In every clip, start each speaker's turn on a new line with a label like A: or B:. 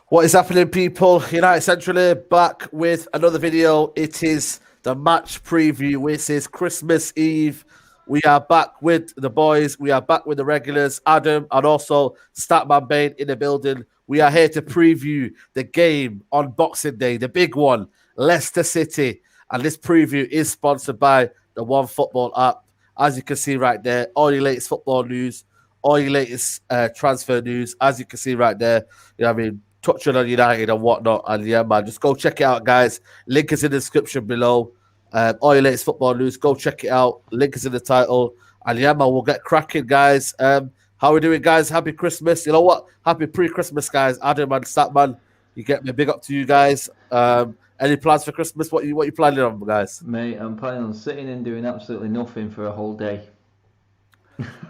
A: What is happening, people? United Central here, back with another video. It is the match preview. It is Christmas Eve. We are back with the boys. We are back with the regulars, Adam and also Statman Bain in the building. We are here to preview the game on Boxing Day, the big one, Leicester City. And this preview is sponsored by the One Football app. As you can see right there, all your latest football news, all your latest transfer news, as you can see right there. You know what I mean? Touching on United and whatnot. And yeah, man, just go check it out, guys. Link is in the description below. All your latest football news, go check it out. Link is in the title. And yeah, man, we'll get cracking, guys. How are we doing, guys? Happy Christmas. You know what? Happy pre-Christmas, guys. Adam and Statman, you get me. Big up to you guys. Any plans for Christmas? What you planning on, guys?
B: Mate, I'm planning on sitting and doing absolutely nothing for a whole day.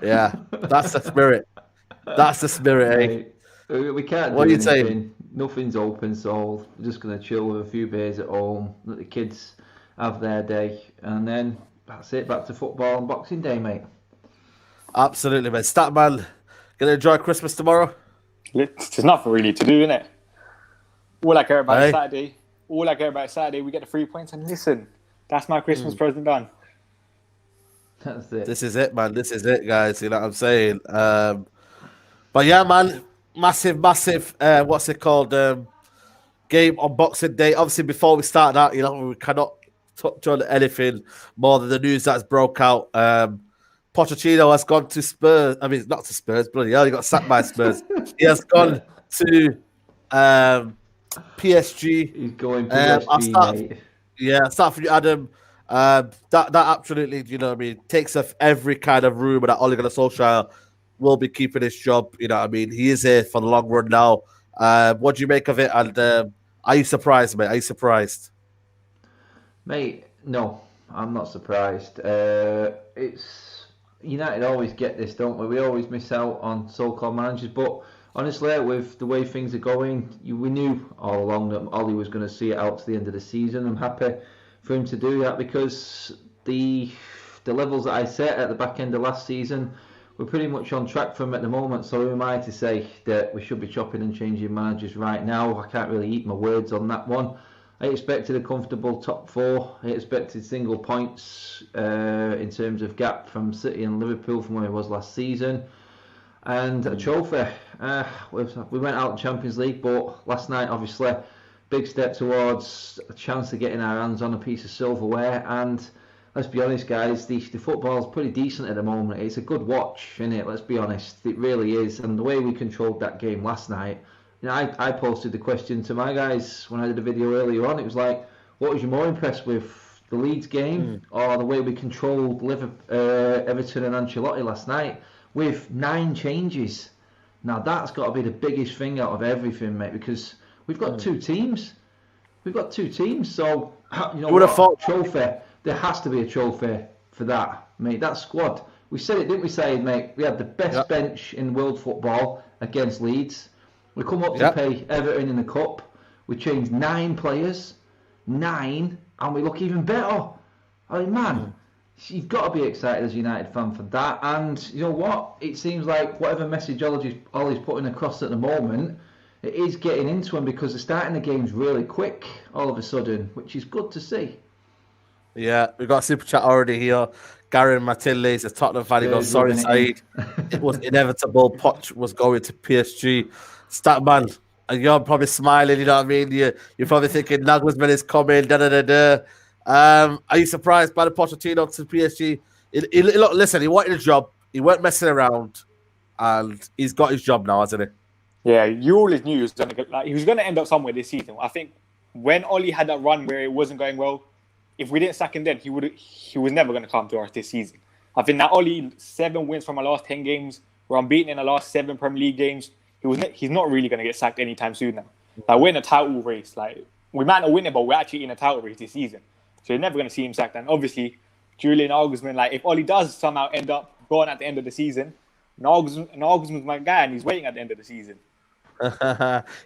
A: Yeah, that's the spirit. That's the spirit, eh?
B: We can't
A: What
B: do
A: are you
B: anything.
A: saying?
B: Nothing's open, so we're just going to chill with a few beers at home, let the kids have their day, and then that's it, back to football on Boxing Day, mate.
A: Absolutely, man. Statman, gonna enjoy Christmas tomorrow?
C: There's nothing really to do, innit? All I care about
A: Hey.
C: is Saturday. All I care about is Saturday. We get the 3 points, and listen, that's my Christmas present done.
B: That's it.
A: This is it, man. This is it, guys. You know what I'm saying? But yeah, man, massive, what's it called? Game on Boxing Day. Obviously, before we start that, you know, we cannot touch on anything more than the news that's broke out. Pochettino has gone to Spurs. I mean, not to Spurs, bloody hell, he got sacked by Spurs. He has gone to PSG.
B: He's going PSG, mate.
A: Yeah, start from you, Adam. That absolutely, you know what I mean, takes off every kind of rumor that Ole Gunnar Solskjaer will be keeping his job. You know what I mean? He is here for the long run now. What do you make of it? And are you surprised, mate? Are you surprised?
B: Mate, no, I'm not surprised. It's United always get this, don't we? We always miss out on so-called managers, but honestly, with the way things are going, we knew all along that Ollie was going to see it out to the end of the season. I'm happy for him to do that because the levels that I set at the back end of last season, we're pretty much on track for him at the moment. So who am I to say that we should be chopping and changing managers right now? I can't really eat my words on that one. I expected a comfortable top four. I expected single points in terms of gap from City and Liverpool from where it was last season. And a trophy. We went out in Champions League, but last night, obviously, big step towards a chance of getting our hands on a piece of silverware. And let's be honest, guys, the football's pretty decent at the moment. It's a good watch, isn't it? Let's be honest, it really is. And the way we controlled that game last night, you know, I posted the question to my guys when I did a video earlier on. It was like, what was you more impressed with, the Leeds game or the way we controlled Everton and Ancelotti last night with 9 changes? Now that's got to be the biggest thing out of everything, mate, because we've got 2 teams. We've got 2 teams, so you know what? Trophy. There has to be a trophy for that, mate. That squad. We said it, didn't we, Said, mate? We had the best bench in world football against Leeds. We come up to pay Everton in the cup. We changed 9 players, 9, and we look even better. I mean, man, you've got to be excited as a United fan for that. And you know what? It seems like whatever message Ollie's putting across at the moment, it is getting into him because they're starting the games really quick all of a sudden, which is good to see.
A: Yeah, we've got a super chat already here. Gary Matilde is a Tottenham fan. He goes, sorry, Saeed. It was inevitable. Poch was going to PSG. Statman, and you're probably smiling, you know what I mean? You're probably thinking Nagelsmann is coming, Are you surprised by the Pochettino to PSG? Look, listen, he wanted a job. He weren't messing around. And he's got his job now, hasn't he?
C: Yeah, you always knew he was going to end up somewhere this season. I think when Ollie had that run where it wasn't going well, if we didn't sack him then, he was never going to come to us this season. I think that Ollie, 7 wins from our last 10 games. We're unbeaten in the last 7 Premier League games. He's not really going to get sacked anytime soon now. Like, we're in a title race. Like, we might not win it, but we're actually in a title race this season. So you're never going to see him sacked. And obviously, Julian Nagelsmann, like, if Ollie does somehow end up going at the end of the season, Nagelsmann's my guy, and he's waiting at the end of the season.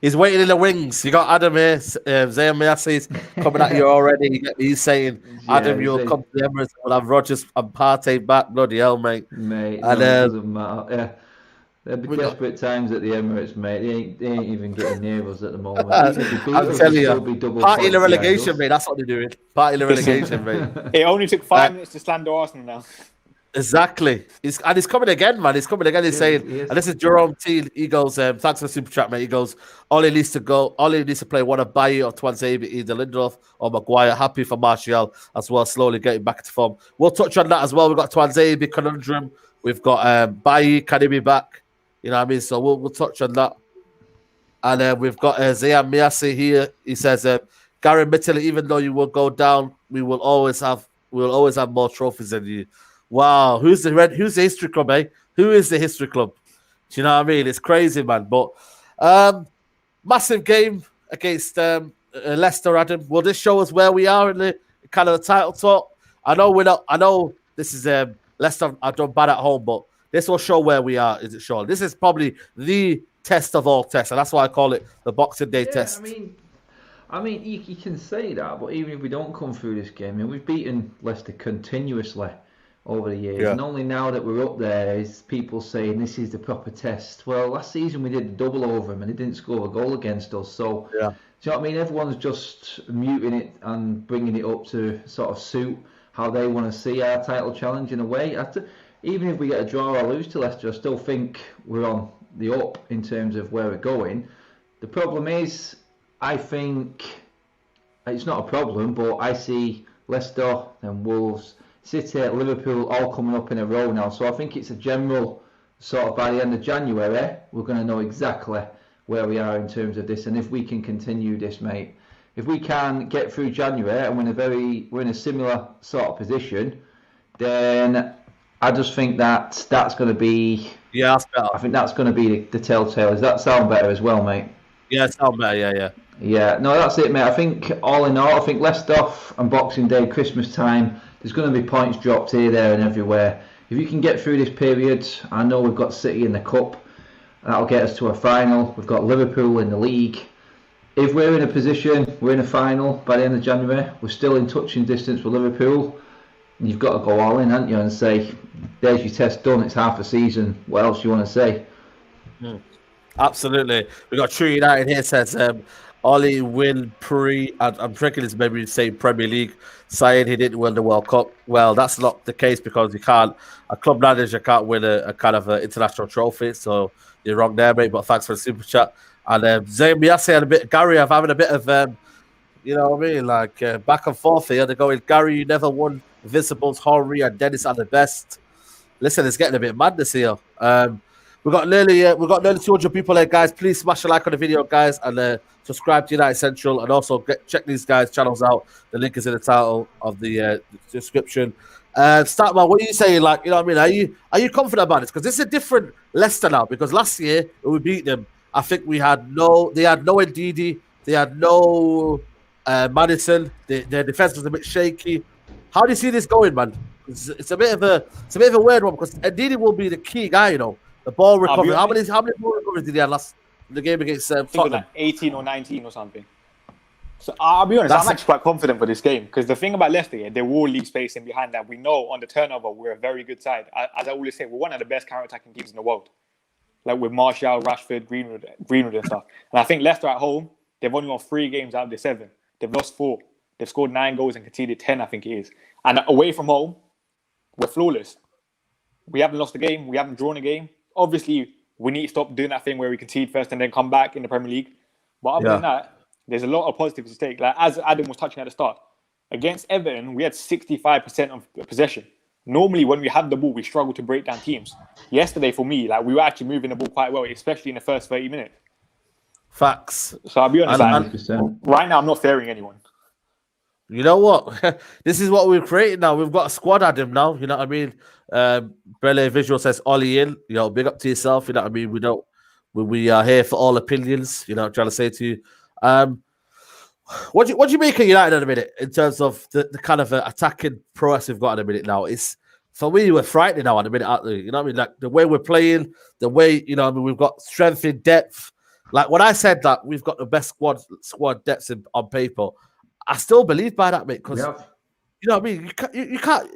A: He's waiting in the wings. You got Adam here, Zayn Miasi's coming at you already. He's saying, Adam, you'll come to the Emirates. We'll have Rodgers and Partey back. Bloody hell, mate.
B: Mate, and, it doesn't matter. Yeah. There'll be desperate times at the Emirates, mate. They ain't even getting near us at the moment. Even if they beat
A: I'm
B: us,
A: telling
B: they'll
A: you,
B: still be double
A: party
B: points
A: the
B: behind
A: relegation,
B: us.
A: mate. That's what they're doing. Party the relegation, mate.
C: It only took 5 minutes to slander Arsenal now.
A: Exactly. He's coming again, man. He's coming again. He's saying, and this is Jerome T. He goes, thanks for the super chat, mate. He goes, Ollie needs to play one of Bailly or Twanzebe, either Lindelof or Maguire. Happy for Martial as well, slowly getting back into form. We'll touch on that as well. We've got Twanzebe conundrum. We've got Bailly, can he be back? You know what I mean? So we'll touch on that. And we've got Zayan Miasi here. He says, Gary Mitchell, even though you will go down, we will always have more trophies than you. Wow, who's the history club, eh? Who is the history club? Do you know what I mean? It's crazy, man. But massive game against Leicester, Adam. Will this show us where we are in the kind of the title talk? I know this is Leicester are done bad at home, but this will show where we are. Is it sure? This is probably the test of all tests, and that's why I call it the Boxing Day test.
B: I mean, you can say that, but even if we don't come through this game, I mean, we've beaten Leicester continuously over the years, and only now that we're up there is people saying this is the proper test. Well, last season we did a double over them and they didn't score a goal against us, so do you know what I mean? Everyone's just muting it and bringing it up to sort of suit how they want to see our title challenge in a way. Even if we get a draw or lose to Leicester, I still think we're on the up in terms of where we're going. The problem is, I think it's not a problem, but I see Leicester and Wolves, City, Liverpool all coming up in a row now. So I think it's a general sort of by the end of January, we're going to know exactly where we are in terms of this. And if we can continue this, mate, if we can get through January and we're in a similar sort of position, then I just think that's going to be...
A: Yeah, that's better.
B: I think that's going to be the telltale. Does that sound better as well, mate?
A: Yeah, it sounds better, yeah.
B: Yeah, no, that's it, mate. I think all in all, I think Leicester and Boxing Day, Christmas time, there's going to be points dropped here, there and everywhere. If you can get through this period, I know we've got City in the Cup. That'll get us to a final. We've got Liverpool in the league. If we're in a position, we're in a final by the end of January, we're still in touching distance with Liverpool, you've got to go all in, haven't you, and say, there's your test done, it's half a season. What else do you want to say?
A: Absolutely. We got True United here, says... Ollie win I'm drinking his memory saying Premier League, saying he didn't win the World Cup. Well, that's not the case because a club manager can't win a kind of an international trophy. So you're wrong there, mate. But thanks for the super chat. And Zayn Miasi and a bit Gary, I'm having a bit of you know what I mean, like back and forth here. They're going, Gary, you never won. Invincibles, Henry and Dennis are the best. Listen, it's getting a bit madness here. We've got nearly 200 people there, guys. Please smash a like on the video, guys, and subscribe to United Central, and also check these guys' channels out. The link is in the title of the description. Statman, what are you saying? Like, you know what I mean? Are you confident about this? Because this is a different Leicester now. Because last year when we beat them, I think they had no Ndidi, they had no Madison. Their defense was a bit shaky. How do you see this going, man? It's a bit of a weird one because Ndidi will be the key guy, you know. The ball recovery. How many ball recoveries did he have the game against Tottenham?
C: Like 18 or 19 or something. So I'll be honest, I'm actually quite confident for this game because the thing about Leicester, they will leave space in behind that. We know on the turnover we're a very good side. As I always say, we're one of the best counter-attacking teams in the world. Like with Martial, Rashford, Greenwood and stuff. And I think Leicester at home, they've only won 3 games out of the 7. They've lost 4. They've scored 9 goals and conceded 10, I think it is. And away from home, we're flawless. We haven't lost a game. We haven't drawn a game. Obviously, we need to stop doing that thing where we concede first and then come back in the Premier League. But other than that, there's a lot of positives to take. Like as Adam was touching at the start, against Everton, we had 65% of possession. Normally, when we have the ball, we struggle to break down teams. Yesterday, for me, like we were actually moving the ball quite well, especially in the first 30 minutes.
A: Facts.
C: So I'll be honest, right now, I'm not fearing anyone.
A: You know what? This is what we've created now. We've got a squad at him now. You know what I mean? Brele Visual says Ollie in. You know, big up to yourself. You know what I mean? We are here for all opinions. You know what I'm trying to say to you. What do you make of United in a minute in terms of the kind of attacking prowess we've got in a minute now? It's for me, we're frightening now in a minute, aren't we? You know what I mean? Like the way we're playing, the way, you know what I mean, we've got strength in depth. Like when I said that we've got the best squad depth on paper, I still believe by that, mate, because you know what I mean? You can't.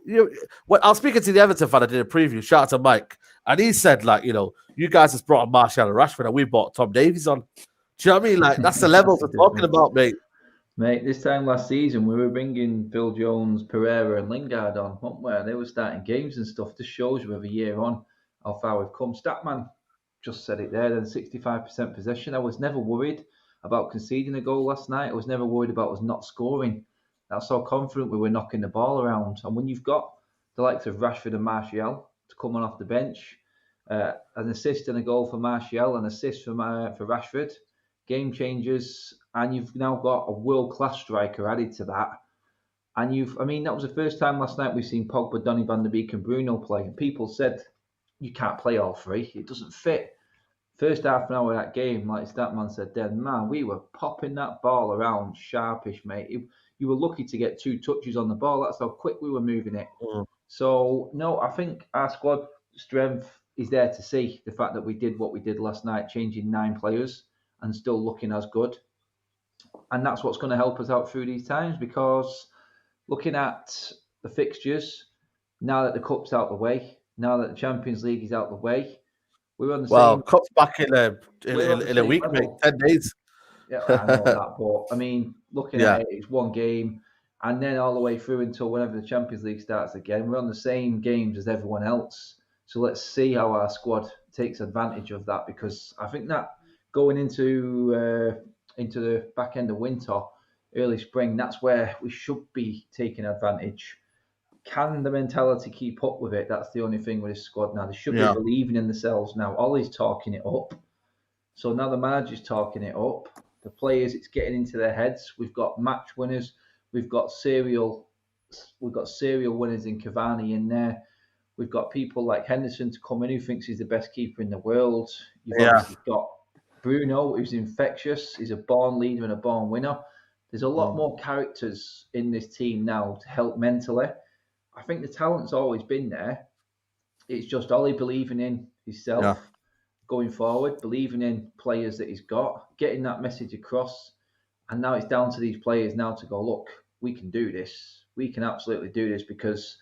A: When I was speaking to the Everton fan, I did a preview. Shout out to Mike. And he said, like, you guys just brought on Martial and Rashford, and we brought Tom Davies on. Do you know what I mean? Like, that's the levels we're talking about, mate.
B: Mate, this time last season, we were bringing Phil Jones, Pereira, and Lingard on, weren't we? And they were starting games and stuff. This shows you every year on how far we've come. Statman just said it there, then 65% possession. I was never worried about conceding a goal last night. I was never worried about us not scoring. That's how confident we were knocking the ball around. And when you've got the likes of Rashford and Martial to come on off the bench, an assist and a goal for Martial, an assist for Rashford, game changers, and you've now got a world-class striker added to that. And that was the first time last night we've seen Pogba, Donny van der Beek and Bruno play. And people said, you can't play all three. It doesn't fit. First half an hour of that game, like Statman said then, man, we were popping that ball around sharpish, mate. You were lucky to get 2 touches on the ball. That's how quick we were moving it. So, no, I think our squad strength is there to see. The fact that we did what we did last night, changing 9 players and still looking as good. And that's what's going to help us out through these times, because looking at the fixtures, now that the Cup's out of the way, now that the Champions League is out of the way, we're on the same...
A: Cup's back in a week, mate, 10 days.
B: Yeah, I know that, but, looking at it, it's one game, and then all the way through until whenever the Champions League starts again, we're on the same games as everyone else. So let's see how our squad takes advantage of that, because I think that going into the back end of winter, early spring, that's where we should be taking advantage. Can the mentality keep up with it? That's the only thing with this squad now. They should be believing in themselves now. Ollie's talking it up. So now the manager's talking it up. The players, it's getting into their heads. We've got match winners. We've got serial winners in Cavani in there. We've got people like Henderson to come in who thinks he's the best keeper in the world. You've obviously got Bruno, who's infectious. He's a born leader and a born winner. There's a lot more characters in this team now to help mentally. I think the talent's always been there. It's just Ollie believing in himself going forward, believing in players that he's got, getting that message across. And now it's down to these players now to go, look, we can do this. We can absolutely do this, because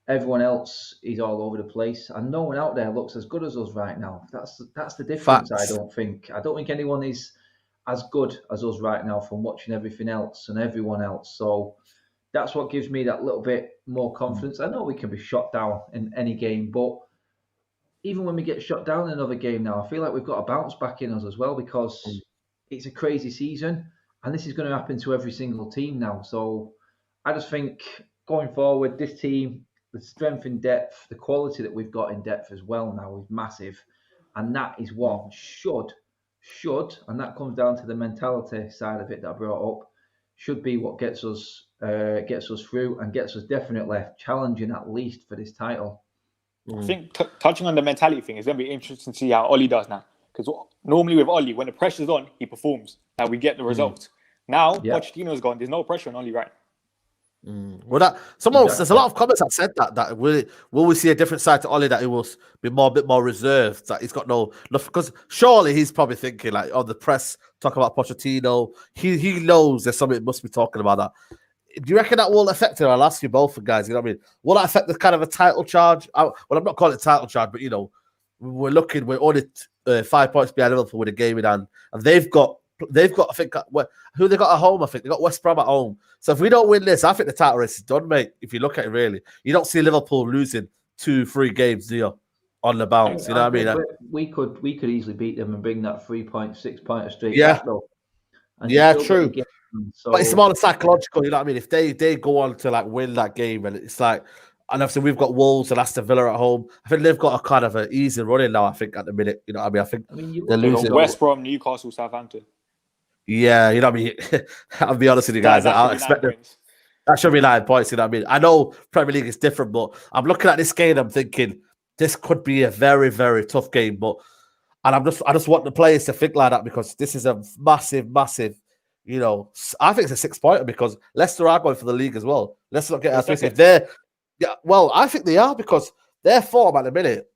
B: everyone else is all over the place, and no one out there looks as good as us right now. That's the difference.
A: Facts.
B: I don't think anyone is as good as us right now from watching everything else and everyone else. So that's what gives me that little bit more confidence. I know we can be shot down in any game, but even when we get shot down in another game now, I feel like we've got a bounce back in us as well, because it's a crazy season, and this is going to happen to every single team now. So I just think going forward, this team, the strength in depth, the quality that we've got in depth as well now is massive. And that is what should, and that comes down to the mentality side of it that I brought up, should be what gets us through and gets us definitely challenging at least for this title.
C: I think touching on the mentality thing is going to be interesting to see how Ollie does now. Because normally with Ollie, when the pressure's on, he performs. Now we get the results. Now, Pochettino's gone. There's no pressure on Ollie right now.
A: Well, there's a lot of comments that said that will we see a different side to Ollie, that he will be a bit more reserved, that he's got no, because surely he's probably thinking like, the press talk about Pochettino, he knows there's something must be talking about that. Do you reckon that will affect it? I'll ask you both, guys. You know what I mean? Will that affect the kind of a title charge? I'm not calling it title charge, but we're only 5 points behind Liverpool with a game in hand, and they've got, I think, who they got at home? I think they got West Brom at home. So if we don't win this, I think the title race is done, mate. If you look at it, really, you don't see Liverpool losing 2-3 games, do you? On the bounce, you know what I mean?
B: We could easily beat them and bring that 3.6 pointer straight back, though.
A: True. So, but it's more psychological, you know what I mean? If they go on to like win that game, and it's like, and obviously we've got Wolves and Aston Villa at home. I think they've got a kind of an easy running now. I think at the minute, you know what I mean? I think they're losing.
C: West Brom, Newcastle, Southampton.
A: Yeah, you know what I mean? I'll be honest with you guys. I'll expect them. That should be 9 points, you know what I mean? I know Premier League is different, but I'm looking at this game, I'm thinking this could be a very, very tough game. And I just want the players to think like that, because this is a massive, massive, I think it's a 6 pointer, because Leicester are going for the league as well. Let's not get our twisted. I think they are, because their form at the minute,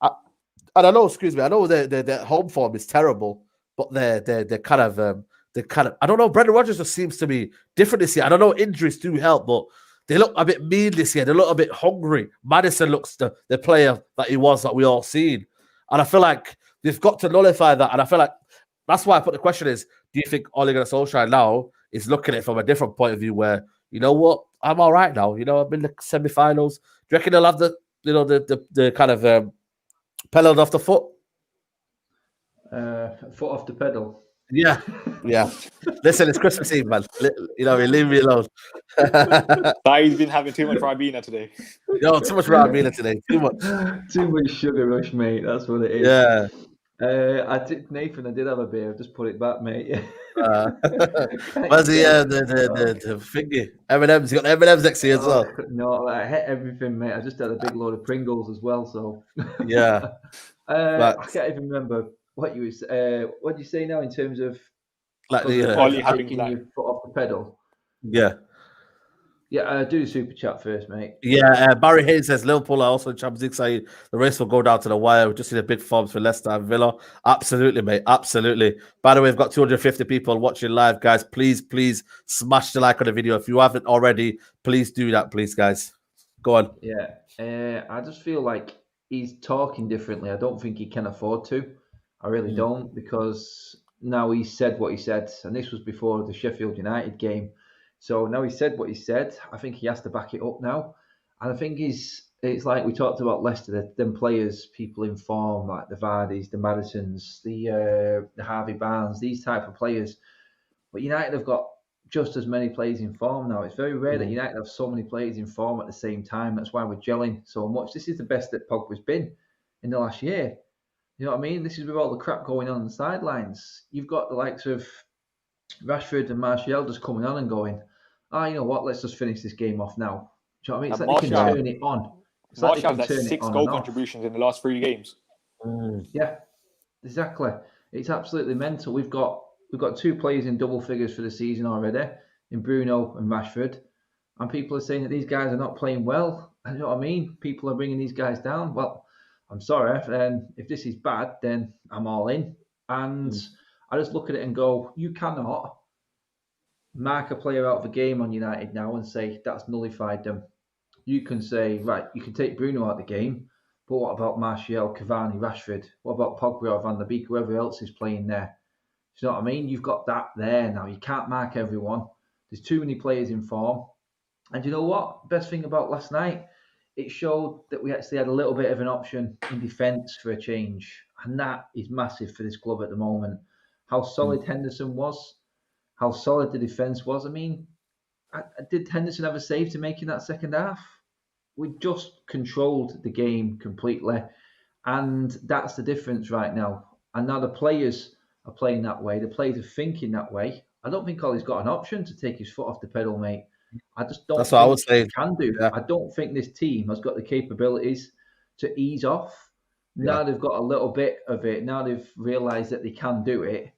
A: I know their home form is terrible. But they're kind of I don't know. Brendan Rodgers just seems to be different this year. I don't know, injuries do help, but they look a bit mean this year. They look a bit hungry. Maddison looks the player that he was that we all seen. And I feel like they've got to nullify that. And I feel like that's why I put the question is, do you think Ole Gunnar Solskjaer now is looking at it from a different point of view where, you know what, I'm all right now. You know, I've been in the semi-finals. Do you reckon they'll have the kind of pedal off the foot?
B: Foot off the pedal.
A: Yeah. Listen, it's Christmas Eve, man. You know, leave me alone.
C: He's been having too much Ribena today.
A: Yo, too much Ribena today. Too much.
B: Too much sugar rush, mate. That's what it is.
A: Yeah.
B: Nathan, I did have a beer. I've just put it back, mate.
A: Where's the thingy? M&M's. You got M&M's next to you as well.
B: No, I hate everything, mate. I just had a big load of Pringles as well. So
A: yeah.
B: I can't even remember what you was. What do you say now in terms of
A: like
B: taking your foot off the pedal?
A: Yeah.
B: Yeah, do the super chat first, mate.
A: Yeah, Barry Hayes says Liverpool are also in Champions League side. The race will go down to the wire. We've just seen a big forms for Leicester and Villa. Absolutely, mate. Absolutely. By the way, we've got 250 people watching live, guys. Please smash the like on the video. If you haven't already, please do that, please, guys. Go on.
B: Yeah, I just feel like he's talking differently. I don't think he can afford to. I really don't, because now he's said what he said, and this was before the Sheffield United game. So now he said what he said. I think he has to back it up now. And I think it's like we talked about Leicester, them players, people in form, like the Vardys, the Madisons, the Harvey Barnes, these type of players. But United have got just as many players in form now. It's very rare that United have so many players in form at the same time. That's why we're gelling so much. This is the best that Pogba's been in the last year. You know what I mean? This is with all the crap going on the sidelines. You've got the likes of Rashford and Martial just coming on and going, you know what, let's just finish this game off now. Do you know what I mean? It's like they can turn it on.
C: Martial's had 6 goal contributions in the last 3 games.
B: Yeah, exactly. It's absolutely mental. We've got 2 players in double figures for the season already, in Bruno and Rashford. And people are saying that these guys are not playing well. You know what I mean? People are bringing these guys down. Well, I'm sorry. If this is bad, then I'm all in. And I just look at it and go, you cannot mark a player out of the game on United now and say that's nullified them. You can say, right, you can take Bruno out of the game, but what about Martial, Cavani, Rashford? What about Pogba or Van der Beek, whoever else is playing there? Do you know what I mean? You've got that there now. You can't mark everyone. There's too many players in form. And you know what? Best thing about last night, it showed that we actually had a little bit of an option in defence for a change. And that is massive for this club at the moment. How solid Henderson was, how solid the defence was. I mean, did Henderson have a save to make in that second half? We just controlled the game completely. And that's the difference right now. And now the players are playing that way. The players are thinking that way. I don't think Ollie's got an option to take his foot off the pedal, mate. I just don't think he can do. Yeah. I don't think this team has got the capabilities to ease off. Now they've got a little bit of it. Now they've realised that they can do it.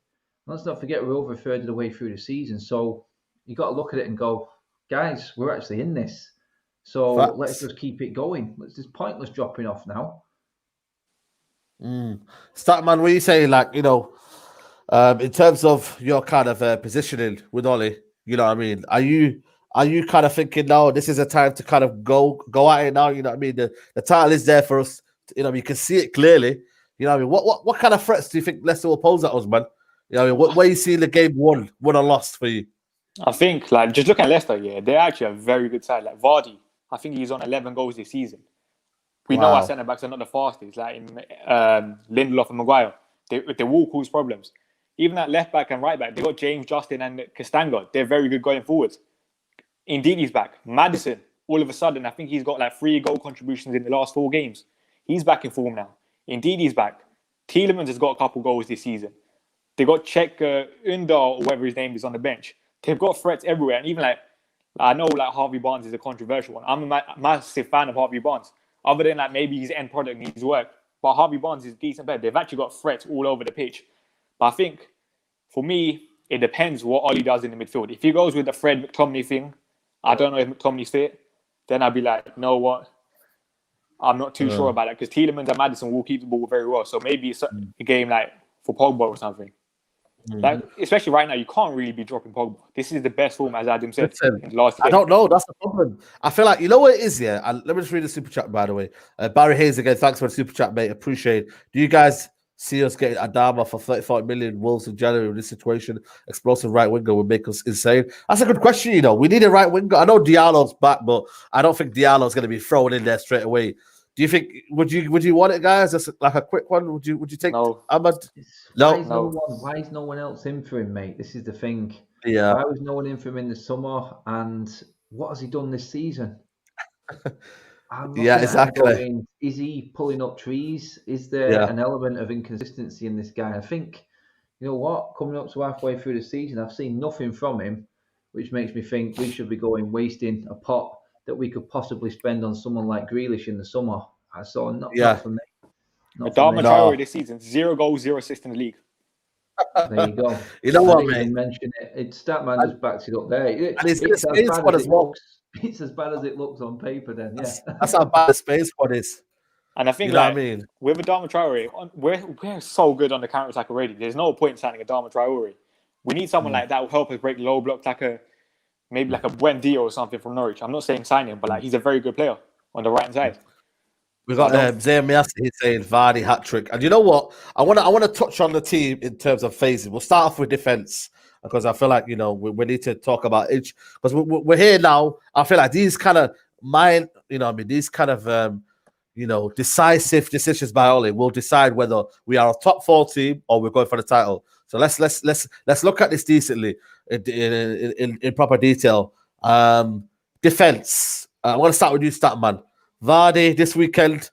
B: Let's not forget we're over a third of the way through the season. So you've got to look at it and go, guys, we're actually in this. So let's just keep it going. It's just pointless dropping off now.
A: Statman, what are you saying? Like, you know, in terms of your kind of positioning with Ollie, you know what I mean? Are you kind of thinking now this is a time to kind of go at it now? You know what I mean? The title is there for us. You know, you can see it clearly. You know what I mean? What kind of threats do you think Leicester will pose at us, man? You know, what way you see the game won or lost for you?
C: I think, like, just look at Leicester, they're actually a very good side. Like, Vardy, I think he's on 11 goals this season. We know our centre-backs are not the fastest, like in Lindelof and Maguire. They will cause problems. Even at left-back and right-back, they've got James, Justin and Castagna. They're very good going forwards. Indeed, back. Maddison, all of a sudden, I think he's got like 3 goal contributions in the last 4 games. He's back in form now. Indeed, he's back. Tielemans has got a couple goals this season. They got Czech Undar, or whatever his name is, on the bench. They've got threats everywhere. And even like, I know like Harvey Barnes is a controversial one. I'm a massive fan of Harvey Barnes. Other than like maybe his end product needs work. But Harvey Barnes is a decent player. They've actually got threats all over the pitch. But I think, for me, it depends what Ollie does in the midfield. If he goes with the Fred McTominay thing, I don't know if McTominay's fit, then I'd be like, you know what? I'm not too sure about that. Because Tielemans and Maddison will keep the ball very well. So maybe it's a game like for Pogba or something. Like, especially right now, you can't really be dropping Pogba. This is the best form, as Adam said,
A: Listen,
C: in the last
A: I
C: year.
A: don't know. That's the problem. I feel like, you know what it is, yeah? And let me just read the super chat, by the way. Barry Hayes again, thanks for the super chat, mate. Appreciate it. Do you guys see us getting Adama for 35 million Wolves in January in this situation? Explosive right winger would make us insane. That's a good question, you know. We need a right winger. I know Diallo's back, but I don't think Diallo's going to be thrown in there straight away. Do you think would you want it, guys? Just like a quick one. Would you take Ahmad?
B: Why is no one else in for him, mate? This is the thing.
A: Yeah.
B: Why was no one in for him in the summer? And what has he done this season?
A: Yeah, exactly.
B: Going, is he pulling up trees? Is there an element of inconsistency in this guy? I think, you know what? Coming up to halfway through the season, I've seen nothing from him, which makes me think we should be wasting a pot that we could possibly spend on someone like Grealish in the summer. I saw not for me.
C: Adama Traore this season, 0 goals, 0 assists in the league.
B: There you go.
A: You know what,
B: mate? Mention it. Statman just backs it up there.
A: And it's as bad as it looks.
B: It's as bad as it looks on paper. Then, yeah.
A: That's how bad the Spain squad is.
C: And I think,
A: you know what I mean,
C: with Adama Traore, we're so good on the counter attack already. There's no point in signing Adama Traore. We need someone like that who will help us break low blocks, maybe like a Buendia or something from Norwich. I'm not saying sign him, but like he's a very good player on the right hand side.
A: We got Zayn Miasi saying Vardy hat trick, and you know what? I want to touch on the team in terms of phases. We'll start off with defense because I feel like, you know, we need to talk about each, because we're here now. I feel like these kind of these kind of decisive decisions by Ole will decide whether we are a top 4 team or we're going for the title. So let's look at this decently in proper detail. Defense. I want to start with you, Statman. Vardy this weekend,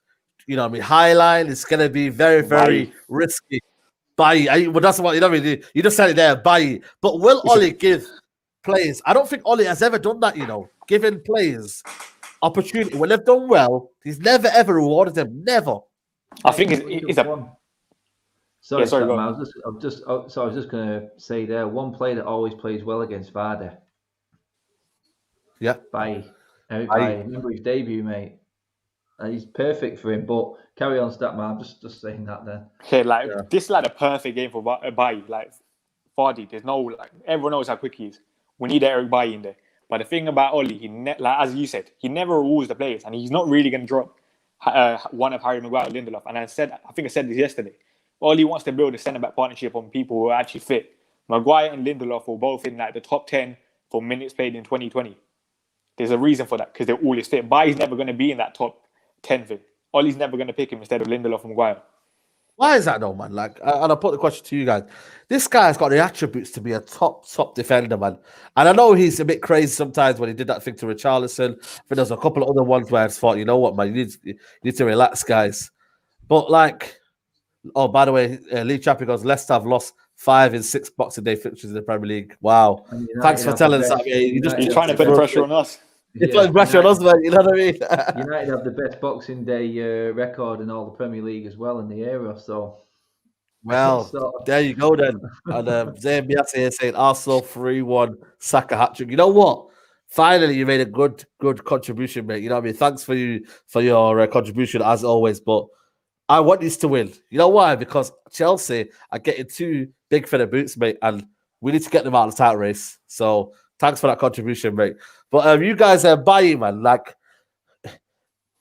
A: Highline is going to be very, very risky. But that's what, you just said it there, buy. But will Ole give players? I don't think Ole has ever done that, giving players opportunity. When they've done well, he's never, ever rewarded them. Never.
C: I think it's a one.
B: Sorry, I was just going to say there, one player that always plays well against Vardy.
A: Yeah.
B: Bye. Remember his debut, mate. He's perfect for him, but carry on, Statman. I'm just saying that then.
C: Okay, this is like the perfect game for Bailly. Like Vardy, there's no everyone knows how quick he is. We need Eric Bailly in there. But the thing about Ole, as you said, he never rules the players, and he's not really going to drop one of Harry Maguire or Lindelof. And I think I said this yesterday. Ole wants to build a centre-back partnership on people who are actually fit. Maguire and Lindelof were both in the top 10 for minutes played in 2020. There's a reason for that, because they're always fit. Bailly's never going to be in that top 10 thing. Ole's never going to pick him instead of Lindelof and Maguire.
A: Why is that though, man? And I'll put the question to you guys. This guy's got the attributes to be a top defender, man. And I know he's a bit crazy sometimes when he did that thing to Richarlison. I think there's a couple of other ones where I just thought, you know what, man, you need to relax, guys. But by the way, Lee Chappie goes, Leicester have lost 5 in 6 Boxing Day fixtures in the Premier League. Wow. Thanks for telling us that.
C: You're trying to put the pressure on us.
A: You're putting pressure on us, man. You know what I mean?
B: United have the best Boxing Day record in all the Premier League as well in the era. So,
A: there you go then. And Zayn Miasi here saying Arsenal 3-1 Saka hat trick. You know what? Finally, you made a good contribution, mate. You know what I mean? Thanks for your contribution as always. But I want this to win. You know why? Because Chelsea are getting too big for the boots, mate, and we need to get them out of the title race. So thanks for that contribution, mate. But you guys are buying, man.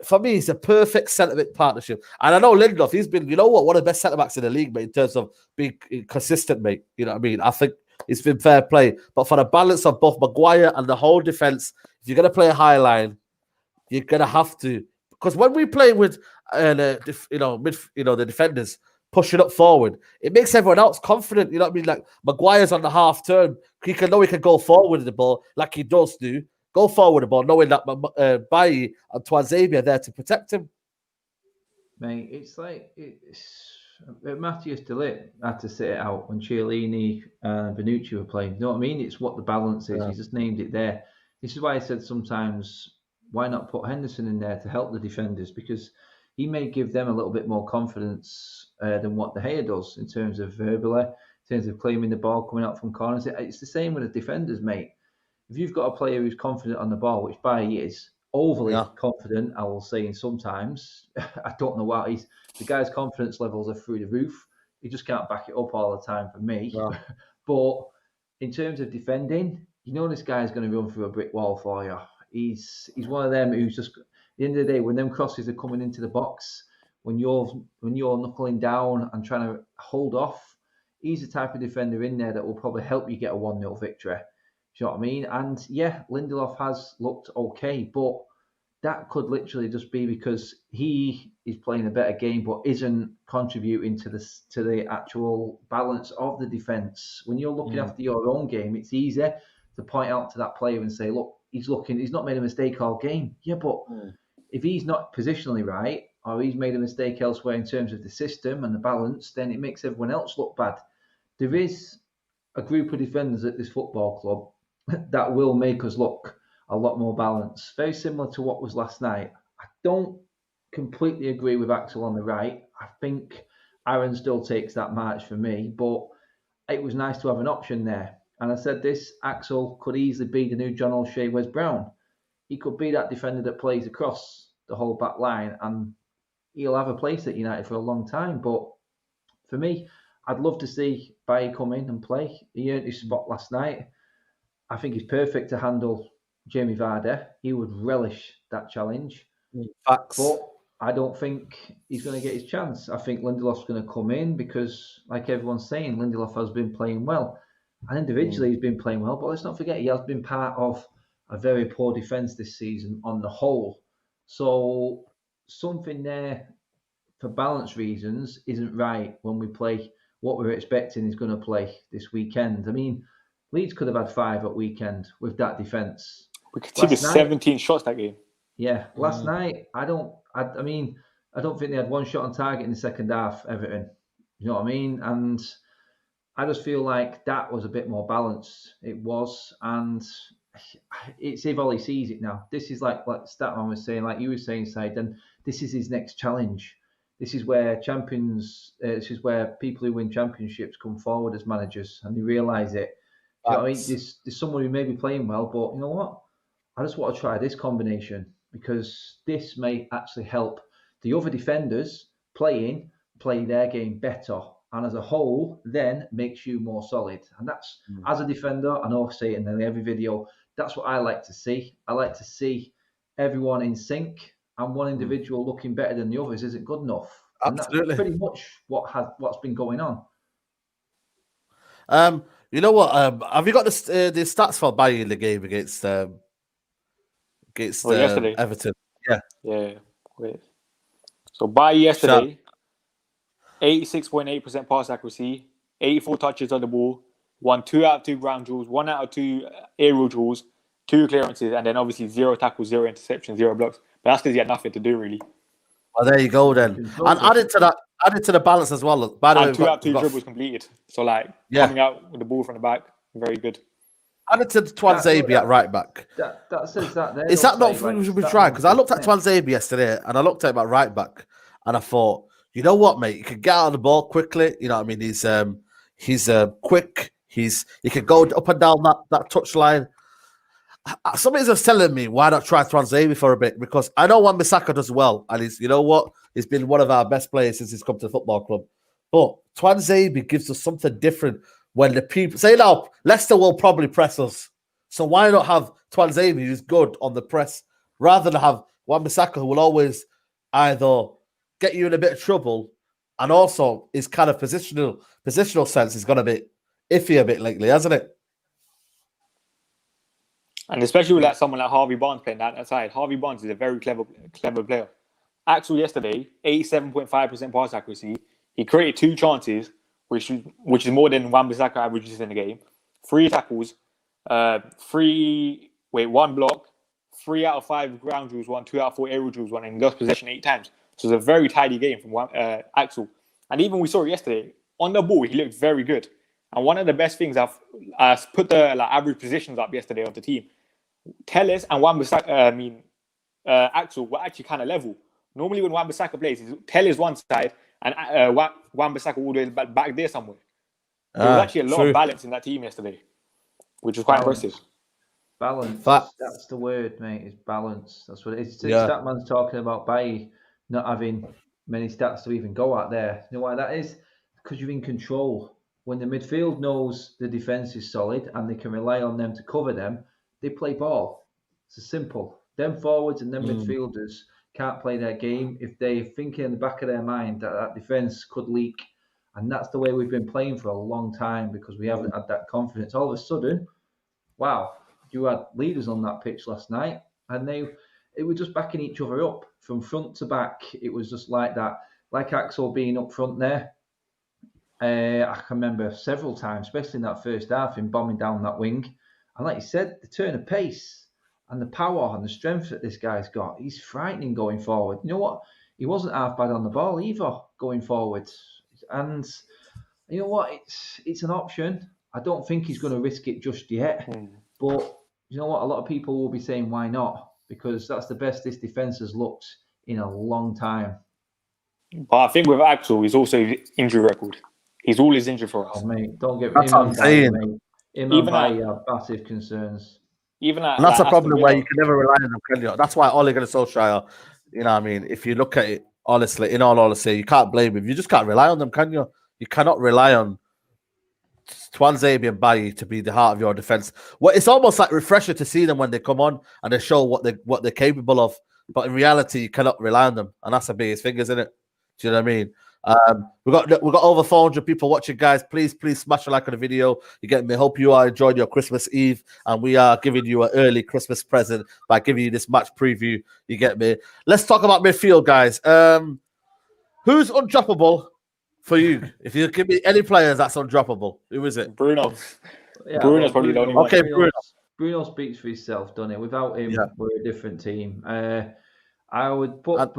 A: For me, it's a perfect centre-back partnership. And I know Lindelof, he's been, one of the best centre-backs in the league, mate, in terms of being consistent, mate. You know what I mean? I think it's been fair play. But for the balance of both Maguire and the whole defence, if you're going to play a high line, you're going to have to. Because when we play with, the defenders pushing up forward, it makes everyone else confident. You know what I mean? Like Maguire's on the half turn, he can go forward with the ball like he does do. Go forward with the ball, knowing that Bailly and Tuanzebe are there to protect him.
B: Mate, it's Matthias de Ligt had to sit it out when Chiellini and Bonucci were playing. You know what I mean? It's what the balance is. He just named it there. This is why I said sometimes, why not put Henderson in there to help the defenders? Because he may give them a little bit more confidence than what De Gea does in terms of verbally, in terms of claiming the ball coming out from corners. It's the same with the defenders, mate. If you've got a player who's confident on the ball, which Bailly is, overly confident, I will say, sometimes, I don't know why, the guy's confidence levels are through the roof. he just can't back it up all the time for me.
A: No.
B: But in terms of defending, you know this guy's going to run through a brick wall for you. He's one of them who's just, at the end of the day, when them crosses are coming into the box, when you're knuckling down and trying to hold off, he's the type of defender in there that will probably help you get a 1-0 victory. Do you know what I mean? And yeah, Lindelof has looked okay, but that could literally just be because he is playing a better game but isn't contributing to the actual balance of the defence. When you're looking after your own game, it's easy to point out to that player and say, look, he's not made a mistake all game. Yeah, but if he's not positionally right, or he's made a mistake elsewhere in terms of the system and the balance, then it makes everyone else look bad. There is a group of defenders at this football club that will make us look a lot more balanced. Very similar to what was last night. I don't completely agree with Axel on the right. I think Aaron still takes that march for me, but it was nice to have an option there. And I said this, Axel could easily be the new John O'Shea Wes Brown. He could be that defender that plays across the whole back line, and he'll have a place at United for a long time. But for me, I'd love to see Bailly come in and play. He earned his spot last night. I think he's perfect to handle Jamie Vardy. He would relish that challenge.
A: Facts.
B: But I don't think he's going to get his chance. I think Lindelof's going to come in because, like everyone's saying, Lindelof has been playing well. And individually, he's been playing well. But let's not forget, he has been part of a very poor defence this season on the whole. So something there, for balance reasons, isn't right when we play what we're expecting is going to play this weekend. I mean, Leeds could have had 5 at weekend with that defence.
C: We conceded 17 shots that game.
B: Yeah, last night, I don't think they had one shot on target in the second half, Everton. You know what I mean? And I just feel like that was a bit more balanced. It was, and it's if Ollie sees it now. This is like Statman was saying, like you were saying, Said, and this is his next challenge. This is where this is where people who win championships come forward as managers and they realise it. You know what I mean? There's someone who may be playing well, but you know what? I just want to try this combination because this may actually help the other defenders play their game better. And as a whole, then makes you more solid. And that's, as a defender, I know I say it in every video, that's what I like to see. I like to see everyone in sync, and one individual looking better than the others isn't good enough.
A: Absolutely.
B: And that's pretty much what's been going on.
A: You know what? Have you got the stats for Bailly in the game against
C: yesterday?
A: Everton?
C: Yeah. Wait. So Bailly yesterday, 86.8% pass accuracy, 84 touches on the ball, won 2 out of 2 ground duels, 1 out of 2 aerial duels, 2 clearances, and then obviously 0 tackles, 0 interceptions, 0 blocks. But that's because he had nothing to do really.
A: Well, there you go then. And added to the balance as well. By the way,
C: 2 out of 2 dribbles completed. So coming out with the ball from the back, very good.
A: Added to Twanzebe at right back.
B: That says that there.
A: Is that not we should be trying? Because I looked at Twanzebe yesterday and I looked at him at right back and I thought, you know what, mate? You can get out of the ball quickly. You know what I mean? He's quick. He can go up and down that touch line. Somebody's just telling me why not try Twanzebe for a bit, because I know Wan-Bissaka does well, and he's been one of our best players since he's come to the football club. But Twanzebe gives us something different when the people say now Leicester will probably press us. So why not have Twanzebe who's good on the press rather than have Wan-Bissaka who will always either get you in a bit of trouble, and also his kind of positional sense is going to be iffy a bit lately, hasn't it?
C: And especially with someone like Harvey Barnes playing that side. Harvey Barnes is a very clever player. Axel yesterday, 87.5% pass accuracy. He created 2 chances, which is more than Wan-Bissaka averages in the game. 3 tackles, 1 block, 3 out of 5 ground duels, 1, 2 out of 4 aerial duels, 1, and he lost possession 8 times. So it's a very tidy game from Axel. And even we saw it yesterday, on the ball, he looked very good. And one of the best things, I've put the average positions up yesterday of the team. Telles and Wan-Bissaka, Axel were actually kind of level. Normally when Wan-Bissaka plays, Telles one side and Wan-Bissaka all the way back there somewhere. There was actually a lot of balance in that team yesterday, which was quite impressive.
B: Balance. That's the word, mate, is balance. That's what it is. Statman's talking about Bailly not having many stats to even go at there. You know why that is? because you're in control. When the midfield knows the defence is solid and they can rely on them to cover them, they play ball. It's simple. Them forwards and them midfielders can't play their game if they think in the back of their mind that that defence could leak. And that's the way we've been playing for a long time because we haven't had that confidence. All of a sudden, wow, you had leaders on that pitch last night and it was just backing each other up from front to back. It was just like that, like Axel being up front there. I can remember several times, especially in that first half, him bombing down that wing. And like you said, the turn of pace and the power and the strength that this guy's got, he's frightening going forward. You know what? He wasn't half bad on the ball either going forward. And you know what? It's an option. I don't think he's going to risk it just yet. But you know what? A lot of people will be saying, why not? Because that's the best this defence has looked in a long time.
C: But I think with Axel, he's also injury record. He's always injured for us.
B: Oh, mate, don't get
A: That's what I'm saying.
B: Him and Bailly have massive concerns.
C: Even
A: and that's a problem where you can never rely on them, can you? That's why Ole Gunnar Solskjaer, you know what I mean? If you look at it honestly, in all honesty, you can't blame him. You just can't rely on them, can you? You cannot rely on Tuanzebe and Bailly to be the heart of your defence. Well, it's almost like refreshing to see them when they come on and they show what they're capable of. But in reality, you cannot rely on them. And that's the biggest thing, isn't it? Do you know what I mean? We've got over 400 people watching, guys. Please smash a like on the video. You get me? Hope you are enjoying your Christmas Eve, and we are giving you an early Christmas present by giving you this match preview. You get me? Let's talk about midfield, guys. Who's undroppable for you? If you give me any players that's undroppable, who is it?
C: Bruno.
B: Yeah,
C: Bruno's probably the only one.
A: Okay,
B: Bruno speaks for himself, doesn't it? Without him, we're a different team. I would I'd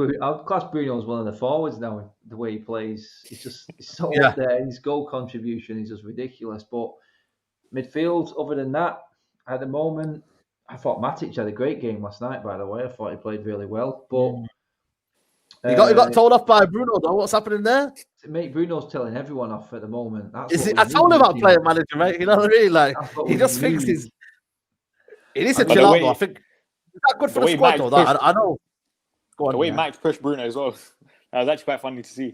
B: class Bruno as one of the forwards now. The way he plays, he's so up there. His goal contribution is just ridiculous. But midfield, other than that, at the moment, I thought Matic had a great game last night. By the way, I thought he played really well. But
A: he got told off by Bruno, though. What's happening there?
B: Mate, Bruno's telling everyone off at the moment. I
A: told him about player manager, mate. You know what I mean? Like he just thinks he needs to chill out, though. I think is that good for the squad, though. I know.
C: The way Max pushed Bruno as well. That was actually quite funny to see.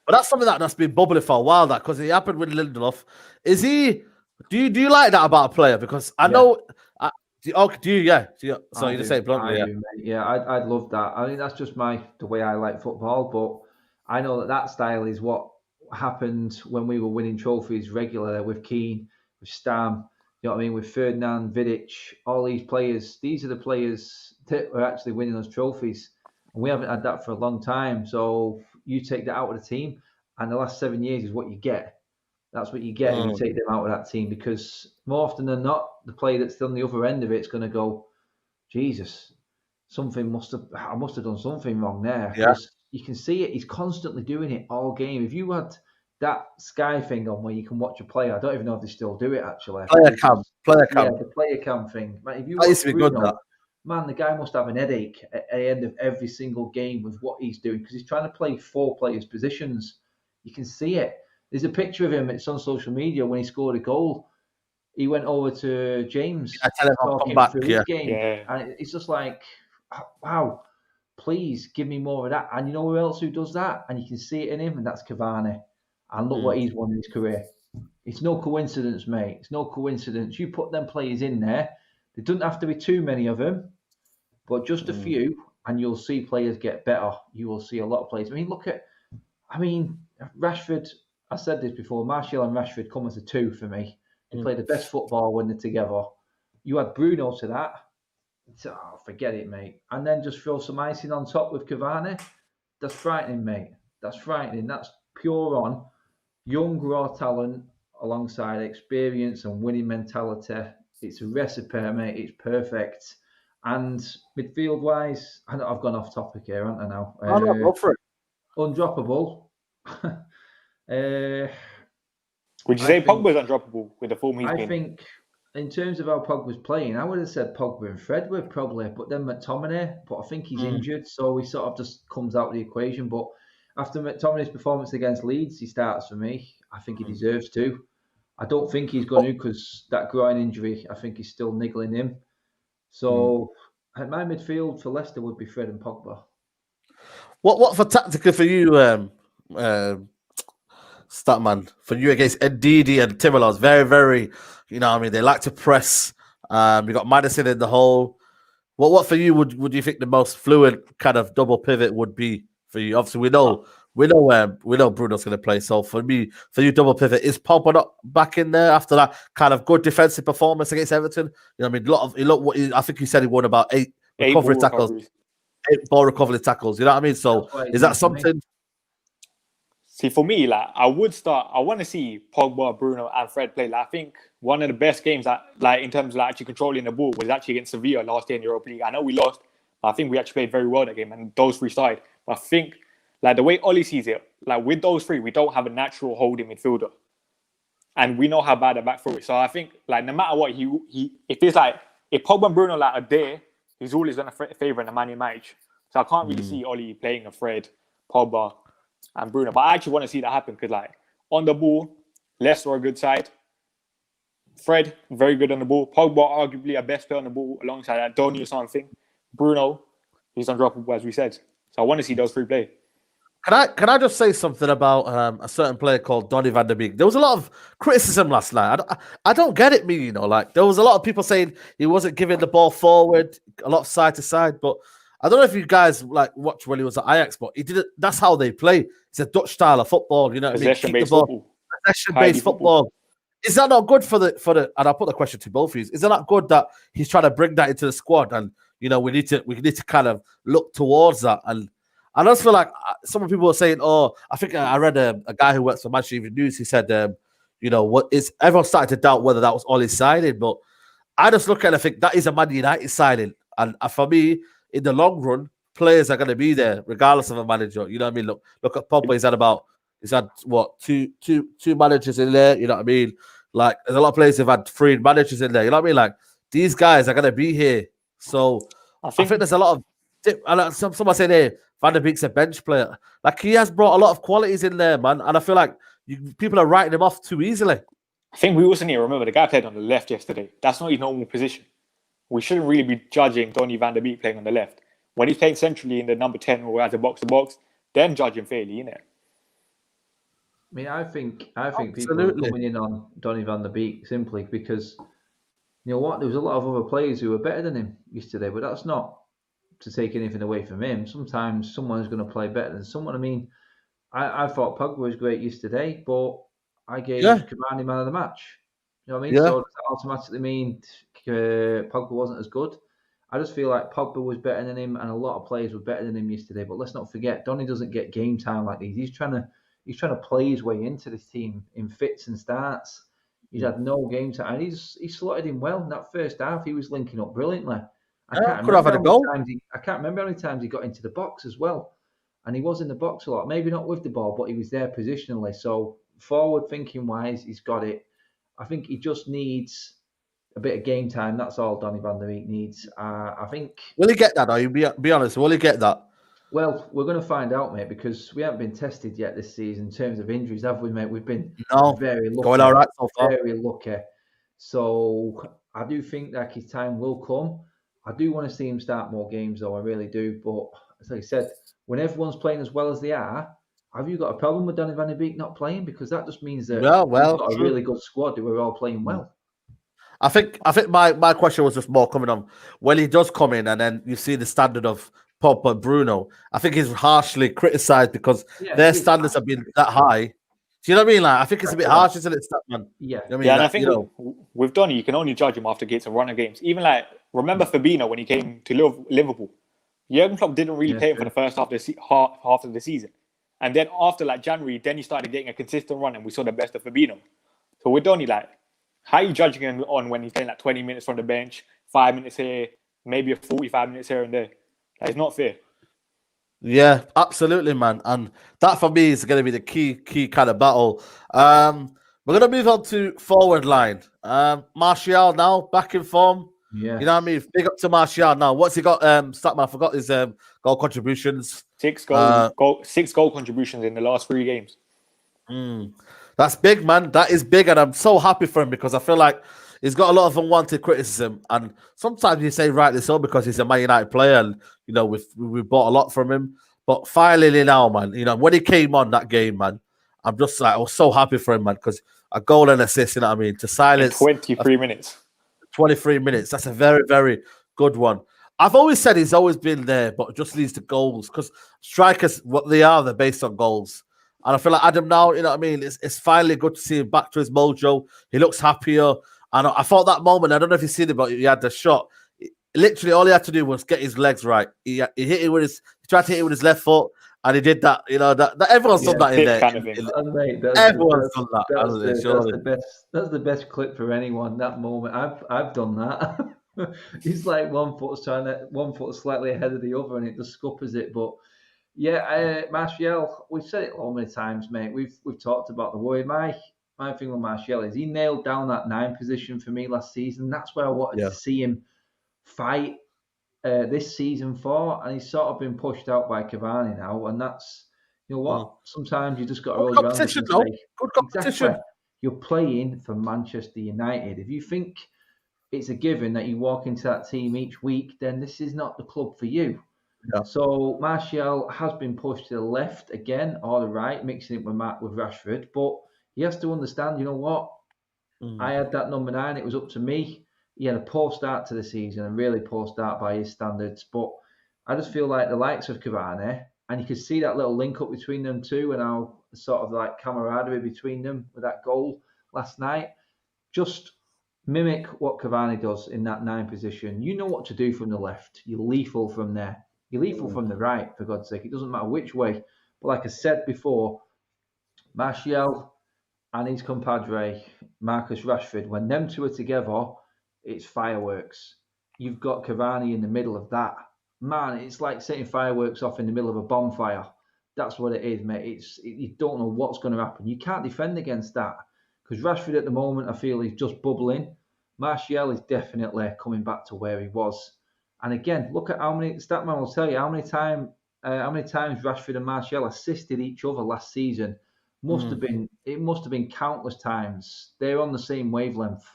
A: But that's something that's been bubbling for a while, that because it happened with Lindelof. Is he? Do you like that about a player? Because I know. Do you? So you just say it bluntly,
B: I'd love that. I mean, that's just the way I like football. But I know that style is what happened when we were winning trophies regularly with Keane, with Stam. You know what I mean? With Ferdinand, Vidic, all these players. These are the players that were actually winning those trophies. And we haven't had that for a long time. So you take that out of the team, and the last 7 years is what you get. That's what you get if you take them out of that team, because more often than not, the player that's on the other end of it is going to go, Jesus, I must have done something wrong there.
A: Yeah.
B: You can see it. He's constantly doing it all game. If you had that Sky thing on where you can watch a player, I don't even know if they still do it actually.
A: Player cam.
B: Yeah, the player cam thing. Man, if you
A: that used to be
B: Bruno,
A: good, that.
B: Man, the guy must have an headache at the end of every single game with what he's doing, because he's trying to play 4 players' positions. You can see it. There's a picture of him. It's on social media when he scored a goal. He went over to James talking through his game, and it's just like, wow, please give me more of that. And you know who else who does that? And you can see it in him, and that's Cavani. And look what he's won in his career. It's no coincidence, mate. It's no coincidence. You put them players in there. There doesn't have to be too many of them, but just a few, and you'll see players get better. You will see a lot of players. I mean, Rashford, I said this before, Martial and Rashford come as a 2 for me. They play the best football when they're together. You add Bruno to that. Forget it, mate. And then just throw some icing on top with Cavani. That's frightening, mate. That's frightening. That's pure on young, raw talent alongside experience and winning mentality. It's a recipe, mate. It's perfect. And midfield-wise, I know I've gone off topic here, haven't I now?
A: Go for it.
B: Undroppable.
C: Would you say Pogba's undroppable with the form he's been?
B: I think, in terms of how Pogba's playing, I would have said Pogba and Fred were probably, but then McTominay, but I think he's injured, so he sort of just comes out of the equation. But after McTominay's performance against Leeds, he starts for me. I think he deserves to. I don't think he's going to, because that groin injury, I think he's still niggling him. So my midfield for Leicester would be Fred and Pogba.
A: What for tactically for you, Statman, for you against Ndidi and Timolos? Very, very, they like to press. You got Madison in the hole. What for you would you think the most fluent kind of double pivot would be for you? Obviously, we know Bruno's going to play. So for you, double pivot, is Pogba not back in there after that kind of good defensive performance against Everton? I think he said he won about eight recovery tackles, 8 ball recovery tackles. You know what I mean? So is that something?
C: See, for me, I want to see Pogba, Bruno, and Fred play. I think one of the best games in terms of actually controlling the ball was actually against Sevilla last year in the Europa League. I know we lost, but I think we actually played very well that game, and those 3 started. But I think the way Ollie sees it, with those 3, we don't have a natural holding midfielder, and we know how bad the back four is. So I think no matter what, if Pogba and Bruno are there, he's always going to favour the Man United. So I can't really see Ollie playing a Fred, Pogba, and Bruno. But I actually want to see that happen because, on the ball, Leicester are a good side. Fred, very good on the ball. Pogba, arguably a best player on the ball alongside Donny or something. Bruno, he's undroppable, as we said. So I want to see those 3 play.
A: Can I just say something about a certain player called Donny van der Beek? There was a lot of criticism last night. I don't get it, there was a lot of people saying he wasn't giving the ball forward, a lot of side to side, but I don't know if you guys watch when he was at Ajax, but he didn't. That's how they play. It's a Dutch style of football. You know what I mean?
C: Possession-based football.
A: Possession-based football. Is that not good for the? And I'll put the question to both of you. Is it not good that he's trying to bring that into the squad? And we need to kind of look towards that. And I just feel like some people are saying, "Oh, I think I read a guy who works for Manchester Evening News. He said, what is everyone started to doubt whether that was Ollie's signing, but I just look at it and think that is a Man United signing, and for me, in the long run, players are going to be there regardless of a manager. You know what I mean? Look at Pogba. He's had what two managers in there. You know what I mean? There's a lot of players who've had 3 managers in there. You know what I mean? These guys are going to be here. So I think there's a lot of someone saying, "Hey, Van der Beek's a bench player." He has brought a lot of qualities in there, man. And I feel like people are writing him off too easily.
C: I think we also need to remember the guy played on the left yesterday. That's not his normal position. We shouldn't really be judging Donny van der Beek playing on the left. When he's playing centrally in the number 10 or as a box-to-box, then judge him fairly, innit?
B: I mean, I think people are coming in on Donny van der Beek simply because, you know what, there was a lot of other players who were better than him yesterday, but that's not to take anything away from him. Sometimes someone's going to play better than someone. I mean, I thought Pogba was great yesterday, but I gave Cavani man of the match. You know what I mean? Yeah. So does that automatically mean Pogba wasn't as good? I just feel like Pogba was better than him, and a lot of players were better than him yesterday. But let's not forget, Donny doesn't get game time like these. He's trying to play his way into this team in fits and starts. He's had no game time, and he slotted in well in that first half. He was linking up brilliantly. I can't remember how many times he got into the box as well, and he was in the box a lot. Maybe not with the ball, but he was there positionally. So forward thinking wise, he's got it. I think he just needs a bit of game time. That's all Donny van der Beek needs. I think. Will
A: he get that? Or you be honest? Will he get that?
B: Well, we're going to find out, mate, because we haven't been tested yet this season in terms of injuries, have we, mate? We've been very lucky.
A: Going all right so far.
B: Very lucky. So I do think that his time will come. I do want to see him start more games, though. I really do. But as I said, when everyone's playing as well as they are, have you got a problem with Donny van der Beek not playing? Because that just means that we've got a really good squad who are all playing well.
A: I think my question was just more coming on when he does come in, and then you see the standard of Pogba and Bruno. I think he's harshly criticised because their standards have been that high. Do you know what I mean? I think it's a bit harsh, isn't it, Statman?
B: Yeah.
C: You know what I mean? And I think with Donny, you can only judge him after getting a run of games. Even remember Fabinho when he came to Liverpool. Jurgen Klopp didn't really play him for the first half of the season. And then after January, then he started getting a consistent run and we saw the best of Fabinho. So with Donny, how are you judging him on when he's playing 20 minutes from the bench, 5 minutes here, maybe 45 minutes here and there? It's not fair.
A: Yeah, absolutely, man. And that for me is going to be the key kind of battle. We're going to move on to forward line. Martial now back in form.
B: Yeah.
A: You know what I mean? Big up to Martial now. What's he got? Statman, I forgot his goal contributions.
C: 6 goal contributions in the last 3 games.
A: That's big, man. That is big, and I'm so happy for him because I feel like he's got a lot of unwanted criticism, and sometimes you say rightly so because he's a Man United player, and we bought a lot from him. But finally now, man, when he came on that game, man, I'm just like, I was so happy for him, man, because a goal and assist, you know what I mean, to
C: In
A: silence
C: 23 minutes.
A: 23 minutes. That's a very, very good one. I've always said he's always been there, but just leads to goals because strikers, what they are, they're based on goals. And I feel like Adam now, you know what I mean? It's finally good to see him back to his mojo. He looks happier. And I thought that moment, I don't know if you've seen it, but he had the shot. Literally, all he had to do was get his legs right. He hit it with he tried to hit it with his left foot, and he did that. You know, that everyone's done that in there.
C: Kind of thing.
A: Everyone's done that.
B: That's the best clip for anyone. That moment, I've done that. He's like one foot slightly ahead of the other, and it just scuppers it. But yeah, Martial, we've said it so many times, mate. We've talked about the worry. My thing with Martial is he nailed down that 9 position for me last season. That's where I wanted to see him fight this season for, and he's sort of been pushed out by Cavani now, and that's, you know what, sometimes you just got to roll your hands up and say,
A: good competition.
B: Exactly, you're playing for Manchester United. If you think it's a given that you walk into that team each week, then this is not the club for you. Yeah. So Martial has been pushed to the left again or the right, mixing it with Rashford, but he has to understand, you know what, I had that number 9, it was up to me. He had a poor start to the season, a really poor start by his standards. But I just feel like the likes of Cavani, and you could see that little link up between them two and how sort of like camaraderie between them with that goal last night. Just mimic what Cavani does in that 9 position. You know what to do from the left. You're lethal from there. You're lethal from the right, for God's sake. It doesn't matter which way. But like I said before, Martial and his compadre, Marcus Rashford, when them two are together, it's fireworks. You've got Cavani in the middle of that. Man, it's like setting fireworks off in the middle of a bonfire. That's what it is, mate. You don't know what's going to happen. You can't defend against that. Because Rashford at the moment, I feel he's just bubbling. Martial is definitely coming back to where he was. And again, look at how many, Statman will tell you, how many times Rashford and Martial assisted each other last season. It must have been countless times. They're on the same wavelength.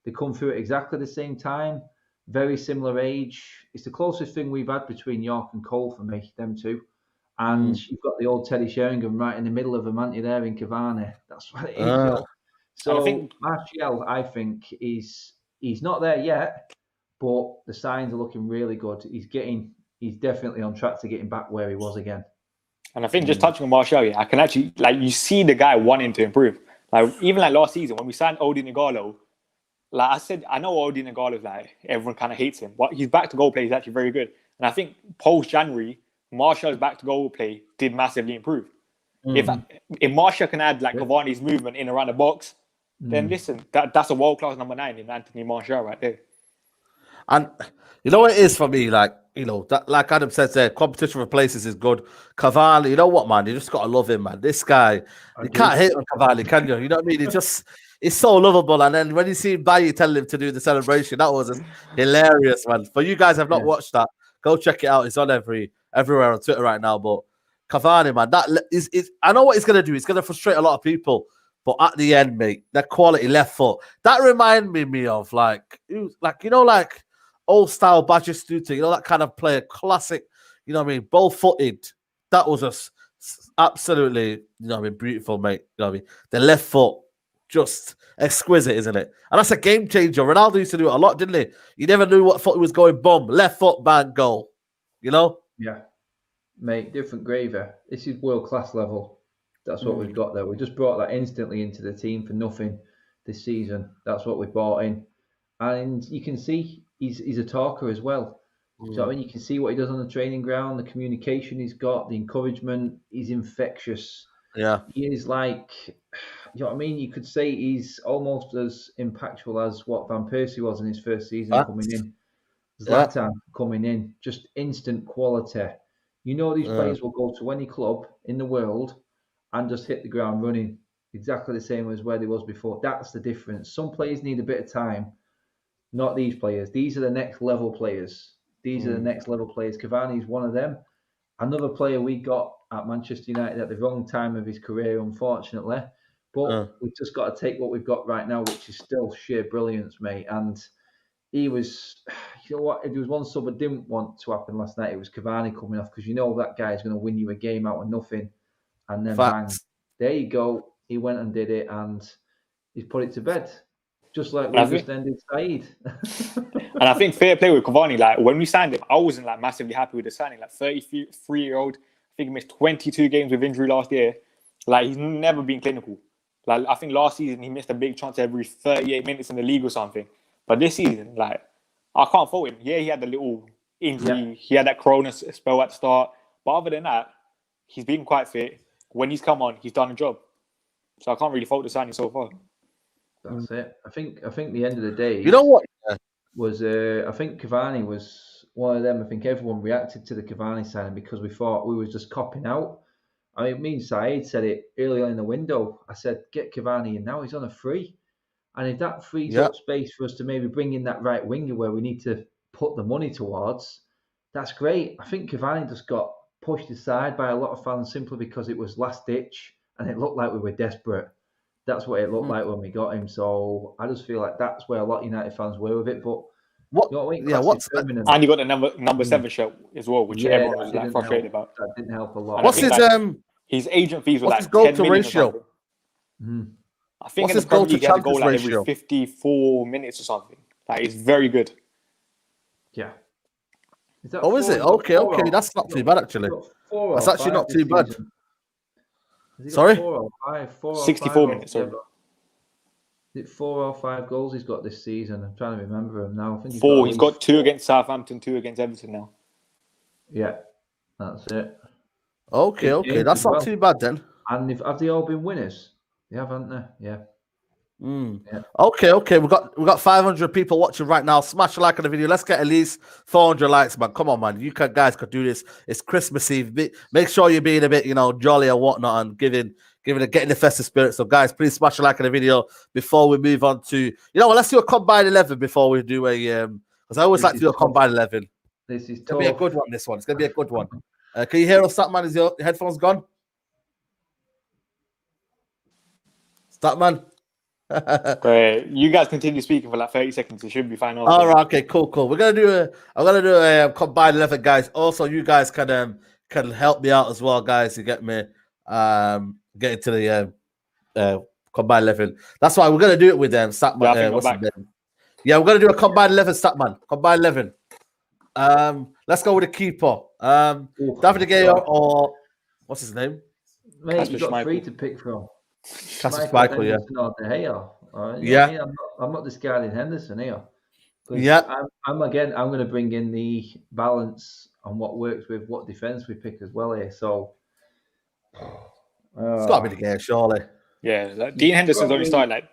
B: They come through at exactly the same time, very similar age. It's the closest thing we've had between York and Cole for me, them two. And you've got the old Teddy Sheringham right in the middle of them, aren't you, there in Cavani? That's what it is. So Martial, I think, he's not there yet, but the signs are looking really good. He's definitely on track to getting back where he was again.
C: And I think just touching on Martial, I can actually, like, you see the guy wanting to improve. Like, even like last season when we signed Odin Igalo, like I said, I know Odin Igalo, like, everyone kind of hates him, but his back to goal play is actually very good. And I think post January, Martial's back to goal play did massively improve. If Martial can add like Cavani's movement in around the box, then listen, that's a world class number 9 in Anthony Martial right there.
A: And you know what it is for me, like, you know, that, like Adam says there, competition for places is good. Cavani, you know what, man? You just gotta love him, man. This guy, you can't hate on Cavani, can you? You know what I mean? It's so lovable. And then when you see Bailly telling him to do the celebration, that was hilarious, man. For you guys have not watched that, go check it out. It's on everywhere on Twitter right now. But Cavani, man, that is I know what he's gonna do. He's gonna frustrate a lot of people. But at the end, mate, that quality left foot, that reminded me of like old style Batistuta, you know, that kind of player, classic, you know what I mean, both-footed. That was just absolutely, you know what I mean, beautiful, mate. You know what I mean? The left foot, just exquisite, isn't it? And that's a game changer. Ronaldo used to do it a lot, didn't he? You never knew what foot he was going, boom, left foot, bang, goal. You know?
B: Yeah. Mate, different gravy. This is world-class level. That's what we've got there. We just brought that instantly into the team for nothing this season. That's what we brought in. And you can see he's a talker as well. So I mean, you can see what he does on the training ground, the communication he's got, the encouragement. He's infectious.
A: Yeah.
B: He is like, you know what I mean? You could say he's almost as impactful as what Van Persie was in his first season coming in. Zlatan coming in, just instant quality. You know these players will go to any club in the world and just hit the ground running exactly the same as where they was before. That's the difference. Some players need a bit of time. Not these players. These are the next level players. Cavani is one of them. Another player we got at Manchester United at the wrong time of his career, unfortunately. But we've just got to take what we've got right now, which is still sheer brilliance, mate. And he was, you know what, if there was one sub I didn't want to happen last night, it was Cavani coming off, because you know that guy is going to win you a game out of nothing. And then bang, there you go. He went and did it, and he's put it to bed, just like
C: And I
B: we just
C: think-
B: ended Saeed.
C: And I think fair play with Cavani. Like when we signed him, I wasn't like massively happy with the signing. Like 33-year-old, I think he missed 22 games with injury last year. Like he's never been clinical. Like I think last season he missed a big chance every 38 minutes in the league or something. But this season, like I can't fault him. Yeah, he had the little injury.
B: Yeah.
C: He had that corona spell at the start. But other than that, he's been quite fit. When he's come on, he's done a job. So I can't really fault the signing so far.
B: That's it. I think the end of the day.
A: You know what?
B: Was I think Cavani was one of them. I think everyone reacted to the Cavani signing because we thought we were just copping out. I mean, me and Saeed said it early on in the window. I said, get Cavani in now. He's on a free. And if that frees up space for us to maybe bring in that right winger where we need to put the money towards, that's great. I think Cavani just got pushed aside by a lot of fans simply because it was last ditch and it looked like we were desperate. That's what it looked like when we got him. So I just feel like that's where a lot of United fans were with it. But
A: What?
B: you know what I mean?
A: Yeah, what's
B: Birmingham.
C: And he got the number 7 shirt as well, which everyone
B: that
C: was like
B: didn't
C: frustrated
B: help.
C: about.
B: That didn't help a lot.
C: And
A: what's
C: I
A: his
C: think, his agent fees were
A: what's
C: like
A: his goal
C: 10
A: to
C: million or
A: ratio?
C: something. I think
A: What's
C: in
A: his
C: the Premier
A: goal to
C: League he had a goal
A: chances
C: like
A: ratio?
C: every 54 minutes or something. Like it's very good.
B: Yeah. Is that
A: Oh, is it? Okay, that's not too bad actually. That's actually not too bad. Sorry?
B: 4 or 5? 4 or
C: 64
B: 5
C: minutes. Sorry.
B: Is it 4 or 5 goals he's got this season? I'm trying to remember him now. I think
C: 4. He's
B: at
C: got
B: least
C: 2 against Southampton, 2 against Everton now.
B: Yeah, that's it.
A: Okay,
B: games
A: that's
B: as
A: not
B: well.
A: too bad then.
B: And have they all been winners? They have, haven't they? Yeah. Yeah.
A: Okay. We've got 500 people watching right now. Smash a like on the video. Let's get at least 400 likes, man. Come on, man. You guys could do this. It's Christmas Eve. Make sure you're being a bit, jolly or whatnot and getting the festive spirit. So, guys, please smash a like on the video before we move on to. Let's do a combined 11 before we do a because I always like to do a combined 11.
B: This is
A: It's gonna be a good one. This one. It's gonna be a good one. Can you hear us, Statman? Is your headphones gone? Statman.
C: Great. You guys continue speaking for like 30 seconds. It should be fine.
A: All right. Okay. Cool. We're gonna do a combined 11, guys. Also, you guys can help me out as well, guys. You get me? Get into the combined 11. That's why we're gonna do it with Statman. What's his name? Yeah, we're gonna do a combined 11, Statman. Combined 11. Let's go with the keeper. David De Gea or what's his name?
B: Mate, you got 3 to pick from.
A: Casper Schmeichel, yeah.
B: Or De Gea.
A: Yeah.
B: I'm not discarding Henderson here.
A: Yeah.
B: I'm going to bring in the balance on what works with what defense we pick as well here. So
A: it's got to be De Gea, surely.
C: Yeah, like Dean Henderson's only started like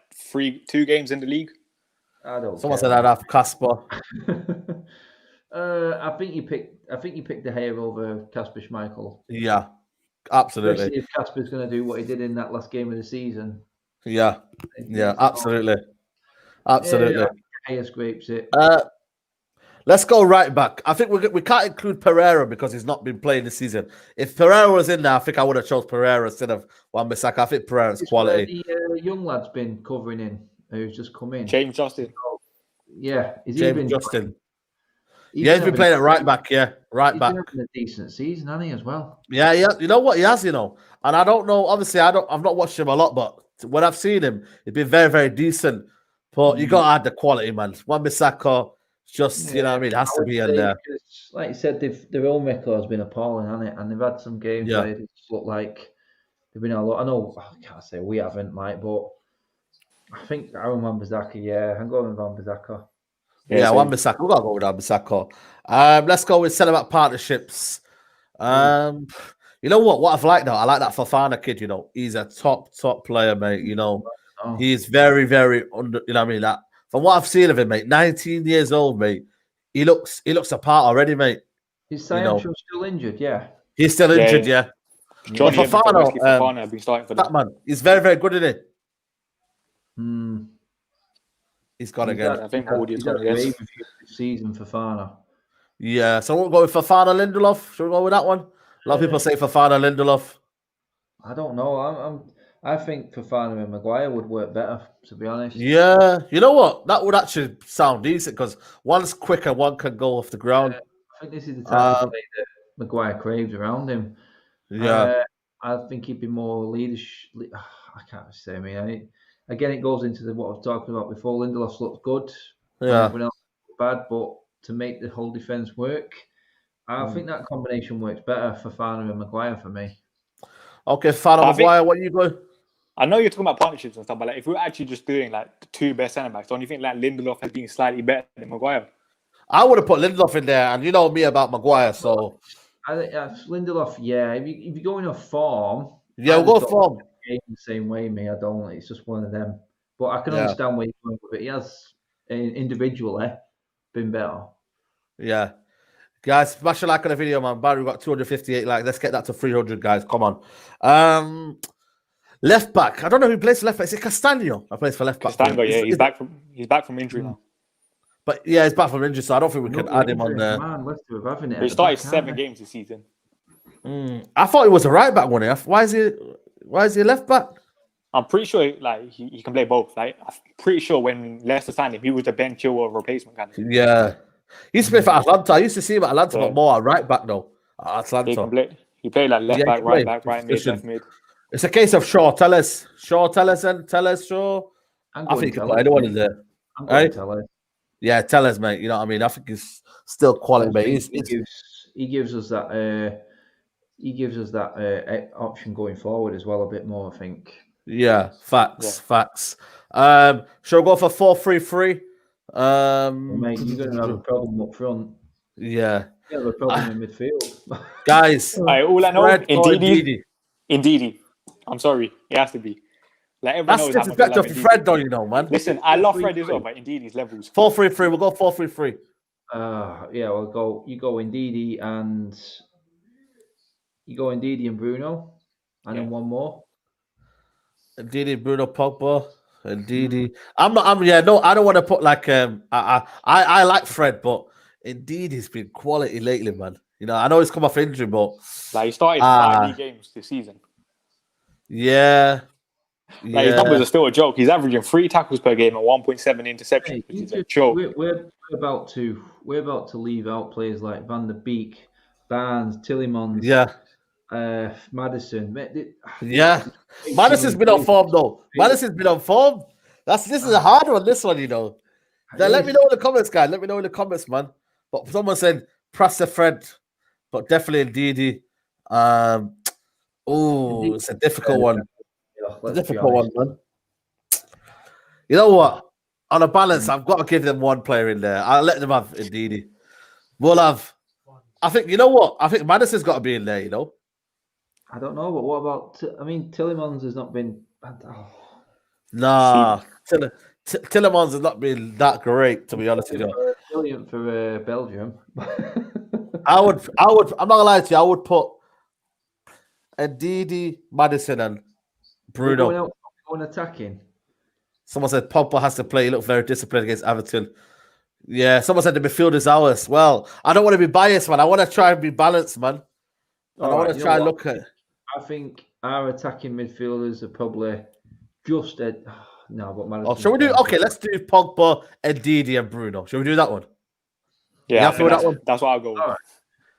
C: 2 games in the league.
B: I don't.
A: Someone said I'd have Casper.
B: I think you picked De Gea over Casper Schmeichel.
A: Yeah, absolutely.
B: Especially if Casper's going to do what he did in that last game of the season.
A: Yeah, absolutely.
B: De Gea scrapes it.
A: Let's go right back. I think we can't include Pereira because he's not been playing this season. If Pereira was in there, I think I would have chose Pereira instead of Wan-Bissaka. I think Pereira's quality.
B: The young lad's been covering in, who's just come in.
C: James Justin.
B: Yeah,
A: James Justin. He's been playing at right back. Yeah, right back.
B: He's having a decent season, hasn't he, as well?
A: Yeah. You know what he has, and I don't know. Obviously, I've not watched him a lot, but when I've seen him, he's been very, very decent. But you got to add the quality, man. Wan-Bissaka, just you know what I mean, it has to be in there.
B: Like you said, their own record has been appalling, hasn't it? And they've had some games where it looked like they've been a lot. I know I can't say we haven't, Mike, but I think Aaron Wan-Bissaka. Yeah, I'm going with Wan-Bissaka.
A: Yeah, Wan-Bissaka. We've got to go with Wan-Bissaka. Let's go with centre-back partnerships. You know what I've liked though? I like that Fofana kid. He's a top player, mate. He's very, very under. You know what I mean? That from what I've seen of him, mate. 19 years old, mate. He looks apart already, mate.
B: Is Sancho still injured? Yeah,
A: he's still injured. Yeah.
C: Johnny Fofana have been starting for
A: that man. He's very, very good, isn't
B: he?
A: He's gone again.
C: I think Audio's gone again.
B: This season for Fofana.
A: Yeah, so we'll go with Fofana Lindelof. Should we go with that one? A lot of people say Fofana Lindelof.
B: I don't know. I think Fofana and Maguire would work better, to be honest.
A: Yeah, you know what? That would actually sound decent because one's quicker, one can go off the ground.
B: I think this is the type of play that Maguire craves around him.
A: Yeah.
B: I think he'd be more leadership. I can't say. I mean, again, it goes into what I've talked about before. Lindelof's looked good, and
A: Yeah.
B: everyone else looked bad, but to make the whole defence work, I think that combination works better for Fana and Maguire for me.
A: Okay, Fana
C: I think-
A: Maguire, what you going?
C: I know you're talking about partnerships and stuff, but like, if we're actually just doing like the two best centre backs, don't you think like Lindelof has been slightly better than Maguire?
A: I would have put Lindelof in there, and you know me about Maguire, so
B: I think Lindelof, yeah. If you're going off form,
A: yeah,
B: I
A: we'll go
B: just don't
A: form.
B: game the same way, me. I don't. It's just one of them. But I can
A: Yeah.
B: understand where you're going with it. He has individually been better.
A: Yeah. Guys, smash a like on the video, man. Barry, we've got 258 likes. Let's get that to 300, guys. Come on. Left back. I don't know who plays for left back. Is it Castagne? I plays for left back.
C: Castango, yeah, he's back from injury now.
A: But yeah, he's back from injury, so I don't think we can add him on there.
B: Man, Leicester have having it.
C: He started 7 games this season.
A: I thought he was a right back one. Why is he a left back?
C: I'm pretty sure like he can play both. Like I'm pretty sure when Leicester signed him, he was the bench or replacement kind of.
A: Yeah. He used to play for Atlanta. I used to see him at Atlanta, but more at right back though. At Atlanta.
C: He played like left back, right back, right mid, left mid.
A: It's a case of Shaw. Tell us, Shaw. I think you can put anyone in there.
B: I'm going to tell us.
A: Yeah, tell us, mate. You know what I mean? I think he's still quality, mate.
B: He gives us that. He gives us that option going forward as well a bit more. I think.
A: Yeah, facts. Shall we go for 4-3-3?
B: Mate, you're going to have a problem up front.
A: Yeah.
B: You have a problem in midfield.
A: Guys,
C: all I know,
A: Ndidi.
C: Ndidi. I'm sorry, it has to be. Like everyone
A: That's
C: knows how much I
A: disrespect
C: love
A: of
C: Ndidi.
A: Fred, though, you know, man.
C: Listen, I love Fred as well, but Ndidi's levels.
A: 4-3-3. We'll go 4-3-3.
B: Yeah, we'll go. You go Ndidi and Bruno, and then one more.
A: Ndidi, Bruno, Pogba, Ndidi. I don't want to put like I like Fred, but Ndidi's been quality lately, man. You know, I know he's come off injury, but
C: like he started 5 league games this season.
A: Yeah.
C: Like his numbers are still a joke. He's averaging 3 tackles per game and 1.7 interceptions, which is a joke.
B: We're about to leave out players like Van der Beek, Barnes, Tillemans, Madison.
A: Yeah, Madison's been on form though. Madison's been on form. This is a hard one. This one, you know. Then let me know in the comments, guys. Let me know in the comments, man. But someone said Prasa Fred, but definitely Ndidi. It's a difficult one. It's a difficult one, man. You know what? On a balance, I've got to give them one player in there. I'll let them have Ndidi. We'll have. I think you know what? I think Madison's got to be in there. You know.
B: I don't know, but what about? Tillemans has not been.
A: Nah, Tillemans has not been that great, to be honest with you.
B: Brilliant for Belgium.
A: I would. I'm not gonna lie to you. I would put Ndidi, Madison, and Bruno.
B: Going attacking.
A: Someone said Pogba has to play. He looked very disciplined against Everton. Yeah, someone said the midfield is ours. Well, I don't want to be biased, man. I want to try and be balanced, man. I want to try and look at.
B: I think our attacking midfielders are probably just no, but Madison.
A: Shall we do? Okay, let's do Pogba, Ndidi, and Bruno. Shall we do that one?
C: Yeah,
A: that one.
C: That's what I'll go with.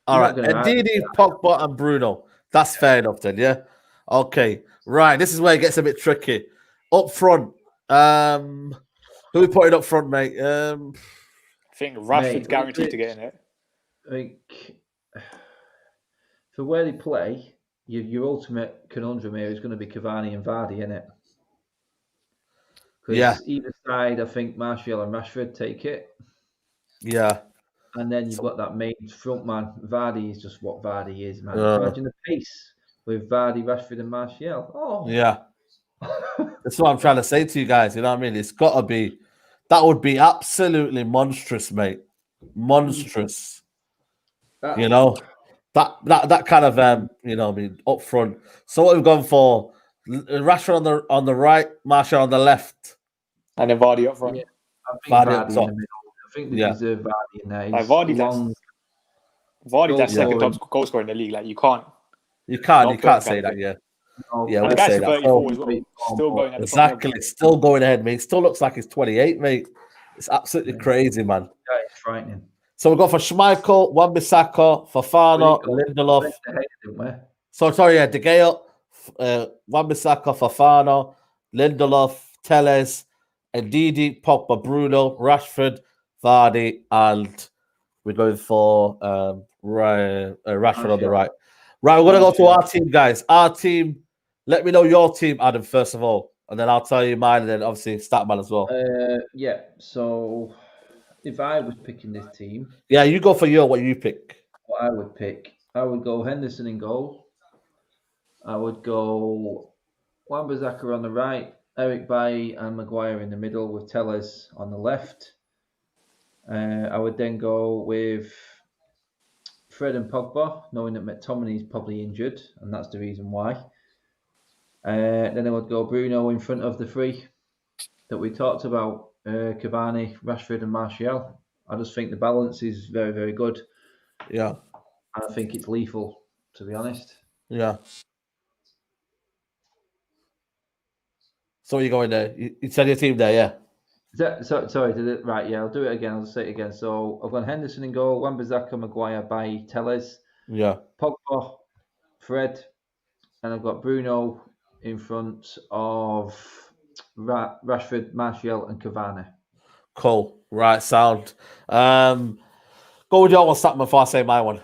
A: All right. Ndidi, Pogba, and Bruno. That's fair enough then, yeah? Okay. Right. This is where it gets a bit tricky. Up front. Who are we putting up front, mate?
C: I think Rashford's guaranteed to get in it.
B: I think for where they play, your ultimate conundrum here is going to be Cavani and Vardy, isn't it? Because either side, I think Martial and Rashford take it.
A: Yeah.
B: And then you've got that main front man. Vardy is just what Vardy is, man. Imagine the pace with Vardy, Rashford, and Martial. Oh,
A: yeah. That's what I'm trying to say to you guys. You know what I mean? It's got to be. That would be absolutely monstrous, mate. Monstrous. You know, that kind of you know, I mean, up front. So what we've gone for: Rashford on the right, Martial on the left,
C: and then Vardy up front.
B: Yeah, I think Vardy in the middle. I think they deserve Vardy in there.
C: Like Vardy's that second top goal scorer in the league. Like you can't say that. Yeah.
B: No,
A: yeah,
C: the guy's 34 as well. Still going ahead.
A: Exactly. Still going ahead, mate. Still looks like he's 28, mate. It's absolutely crazy, man.
B: Yeah, it's frightening.
A: So we've got for Schmeichel, Wan-Bissaka, Fofana, Lindelof.
B: De
A: So sorry, De Gea, Wan-Bissaka, Fofana, Lindelof, Telles, Ndidi, Pogba, Bruno, Rashford, Vardy, and we're going for Rashford on the right. Right, we're going to go to our team, guys. Our team. Let me know your team, Adam, first of all. And then I'll tell you mine, and then obviously Statman as well.
B: Yeah, so if I was picking this team,
A: Yeah, you go for what you pick.
B: what I would pick, I would go Henderson in goal. I would go Wan-Bissaka on the right, Eric Bailly and Maguire in the middle with Telles on the left. I would then go with Fred and Pogba, knowing that McTominay is probably injured, and that's the reason why. Then I would go Bruno in front of the three that we talked about, Cavani, Rashford and Martial. I just think the balance is very, very good.
A: Yeah.
B: I think it's lethal, to be honest.
A: Yeah. So you're going there. You said your team there, yeah?
B: Sorry, did it right? Yeah, I'll do it again. I'll say it again. So I've got Henderson in goal, Wan-Bissaka, Maguire, Bailly, Telles,
A: Yeah.
B: Pogba, Fred, and I've got Bruno in front of Rashford, Martial, and Cavani.
A: Cool. Right, sound. Go with your one, Statman, before I say my one.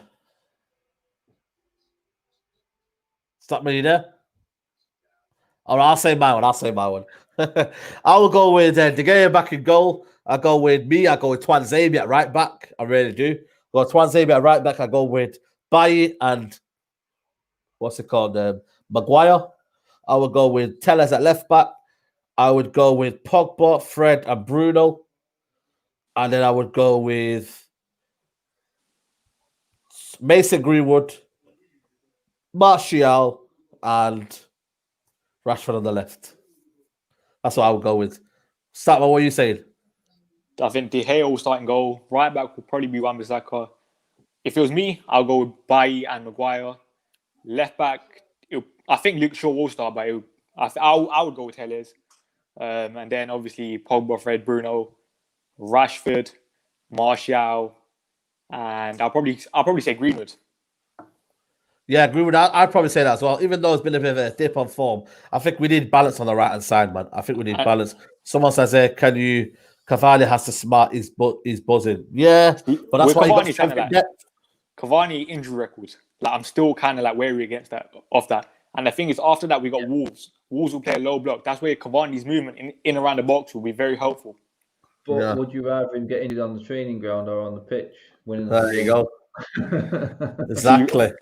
A: Statman, you there? All right, I'll say my one. I will go with De Gea back in goal. I go with Twan at right back. I really do. Go Twan at right back. I go with Bailly and Maguire. I would go with Telles at left back. I would go with Pogba, Fred, and Bruno. And then I would go with Mason Greenwood, Martial, and Rashford on the left. That's what I would go with. Statman, what are you saying?
C: I think De Gea will start in goal. Right back will probably be Wan-Bissaka. If it was me, I'll go with Bailly and Maguire. Left back, I think Luke Shaw will start, but I would go with Telles. And then obviously Pogba, Fred, Bruno, Rashford, Martial, and I'll probably say Greenwood.
A: Yeah, Greenwood. I'd probably say that as well. Even though it's been a bit of a dip on form, I think we need balance on the right hand side, man. I think we need balance. Someone says, Cavani has to smart his buzzing. Yeah, but that's why
C: Cavani kind of like Cavani injury records. Like I'm still kind of like wary against that. And the thing is, after that we got Wolves. Wolves will play a low block. That's where Cavani's movement in around the box will be very helpful.
B: But would you rather him get injured on the training ground or on the pitch?
A: There you go. Exactly.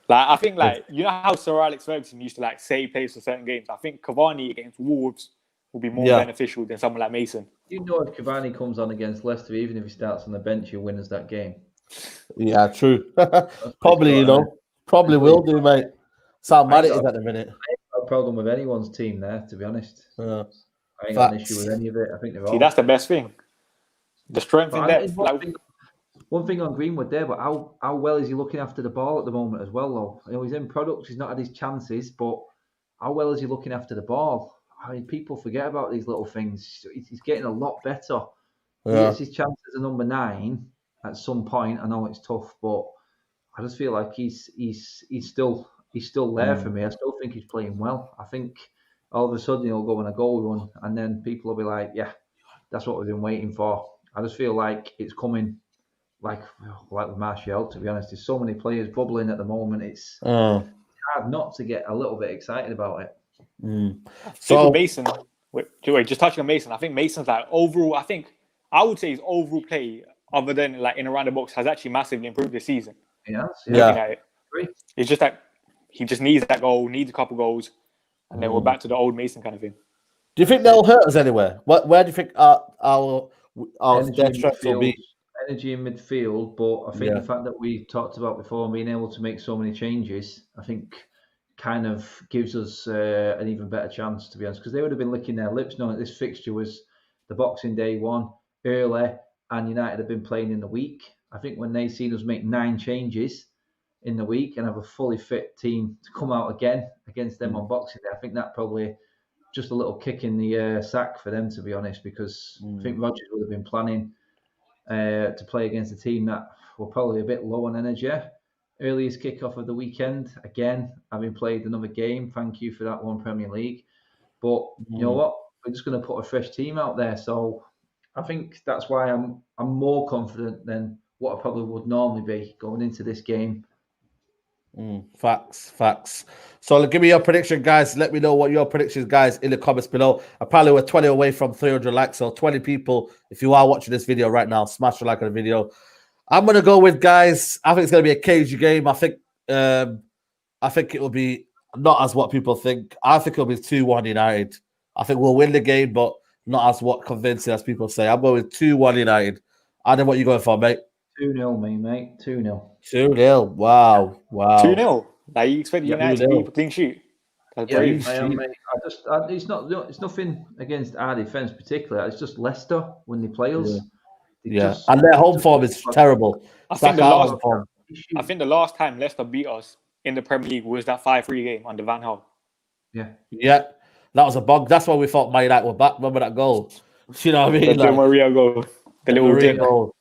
C: I think you know how Sir Alex Ferguson used to say he plays for certain games. I think Cavani against Wolves will be more beneficial than someone like Mason.
B: You know, if Cavani comes on against Leicester, even if he starts on the bench, he'll win us that game.
A: Yeah, true. Probably, probably will do, mate. Sam mad it is at the minute.
B: I ain't got a problem with anyone's team there, to be honest. I ain't got an issue with any of it. I think they're all.
C: See, that's the best thing. The strength in depth.
B: One thing on Greenwood there, but how well is he looking after the ball at the moment as well, though? He's in products, he's not had his chances, but how well is he looking after the ball? I mean, people forget about these little things. He's getting a lot better. He gets his chance as a number 9 at some point. I know it's tough, but I just feel like he's still there for me. I still think he's playing well. I think all of a sudden he'll go on a goal run, and then people will be like, "Yeah, that's what we've been waiting for." I just feel like it's coming. Like with Martial, to be honest, there's so many players bubbling at the moment. It's hard not to get a little bit excited about it.
C: So Mason, wait, just touching on Mason, I think Mason's overall. I would say his overall play, other than in around the box, has actually massively improved this season.
B: Yeah.
C: It's just that he just needs that goal, needs a couple goals, and then we're back to the old Mason kind of thing.
A: Do you think they'll hurt us anywhere? Where do you think our their strength will be?
B: Energy in midfield, but I think the fact that we talked about before, being able to make so many changes, I think kind of gives us an even better chance, to be honest, because they would have been licking their lips knowing that this fixture was the Boxing Day one early, and United have been playing in the week. I think when they seen us make 9 changes in the week and have a fully fit team to come out again against them on Boxing Day, I think that probably just a little kick in the sack for them, to be honest, because I think Rodgers would have been planning to play against a team that were probably a bit low on energy earliest kickoff of the weekend. Again, having played another game. Thank you for that one, Premier League. But you know what? We're just going to put a fresh team out there. So I think that's why I'm more confident than what I probably would normally be going into this game.
A: Facts. So give me your prediction, guys. Let me know what your predictions, guys, in the comments below. Apparently, we're 20 away from 300 likes. So 20 people, if you are watching this video right now, smash the like on the video. I'm gonna go with, guys. I think it's gonna be a cagey game. I think it will be not as what people think. I think it'll be 2-1 United. I think we'll win the game, but not as what convincing as people say. I'm going with 2-1 United. Adam, what are you going for, mate?
B: 2-0, me, mate. 2-0.
A: 2-0. Wow.
C: 2-0. Like, you expect United to keep a clean sheet? That's brave.
B: I am, mate. It's nothing against our defence particularly. It's just Leicester when they play us.
A: And their home form is terrible.
C: I think the last time Leicester beat us in the Premier League was that 5-3 game under Van Gaal.
A: Yeah. That was a bug. That's why we thought Man United were back. Remember that goal? You know what I mean?
C: The Maria goal. The little
A: Maria goal.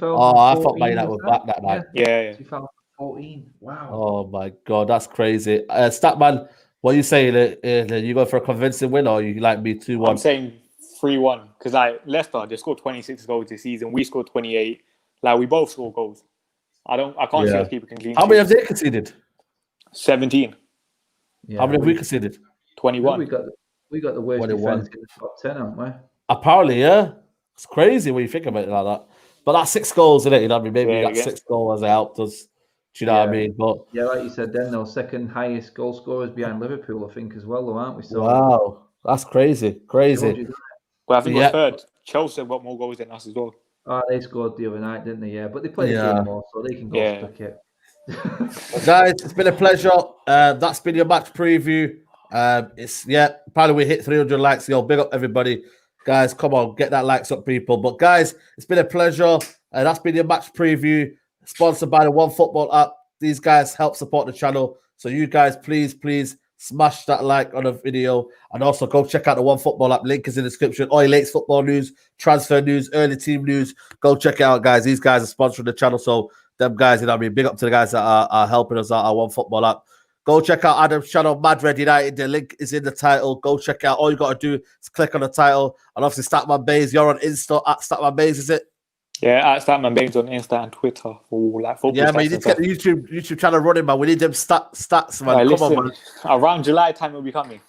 B: Oh,
A: I thought Man United were back that night.
C: Yeah.
B: 2014. Wow.
A: Oh my God, that's crazy. Statman, what are you saying? You go for a convincing win, or you like me 2-1?
C: I'm saying 3-1 because like Leicester, they scored 26 goals this season. We scored 28. Like, we both score goals. I can't see us keep a clean.
A: How many have they conceded?
C: 17.
A: Yeah, how many have we conceded?
C: 21.
B: We got the worst defense in the top 10, haven't we?
A: Apparently, yeah. It's crazy when you think about it like that. But that's 6 goals, isn't it? You know what I mean? Maybe that 6 goals has helped us. Do you know what I mean? But
B: like you said, then those second highest goal scorers behind Liverpool, I think, as well, though, aren't we? So,
A: wow, that's crazy.
C: Well, I think we're third. Chelsea have got more goals than us as well.
B: They scored the other night, didn't they? Yeah, but they played the game more, so they can go stuck it.
A: Guys, it's been a pleasure. That's been your match preview. Probably we hit 300 likes. Yo, big up everybody. Guys, come on, get that likes up, people. But guys, it's been a pleasure. That's been your match preview, sponsored by the One Football app. These guys help support the channel. So you guys, please smash that like on the video. And also go check out the One Football app. Link is in the description. All your latest football news, transfer news, early team news. Go check it out, guys. These guys are sponsoring the channel. So them guys, you know what I mean? Big up to the guys that are helping us out, our One Football app. Go check out Adam's channel, Mad Red United. The link is in the title. Go check out. All you got to do is click on the title. And obviously, Statman Bays, you're on Insta at Statman Bays, is it?
C: Yeah, at Statman Bays on Insta and Twitter for like football.
A: Yeah, man, you need to get the YouTube channel running, man. We need them stats, man.
C: Right,
A: Come on, man.
C: Around July time will be coming.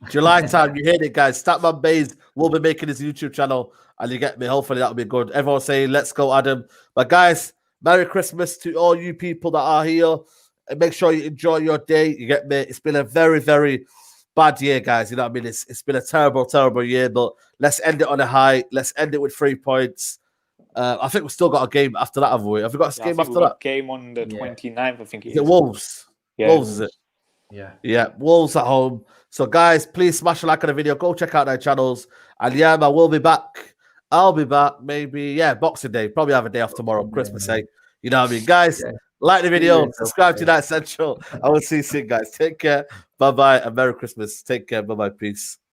A: July time, you heard it, guys. Statman Bays will be making his YouTube channel, and you get me. Hopefully, that'll be good. Everyone's saying, let's go, Adam. But guys, Merry Christmas to all you people that are here. And make sure you enjoy your day. You get me. It's been a very, very bad year, guys. You know what I mean? It's been a terrible, terrible year. But let's end it on a high. Let's end it with 3 points. I think we've still got a game after that, haven't we? Have we got a game after that?
C: Game on the 29th, I think it is.
A: Is it Wolves?
C: Yeah.
A: Wolves, is it?
B: Yeah.
A: Wolves at home. So, guys, please smash a like on the video. Go check out their channels. And yeah, man, we'll be back. I'll be back maybe, Boxing Day. Probably have a day off tomorrow, Christmas Day. You know what I mean? Guys, like the video, subscribe to United Central. I will see you soon, guys. Take care. Bye-bye and Merry Christmas. Take care. Bye-bye. Peace.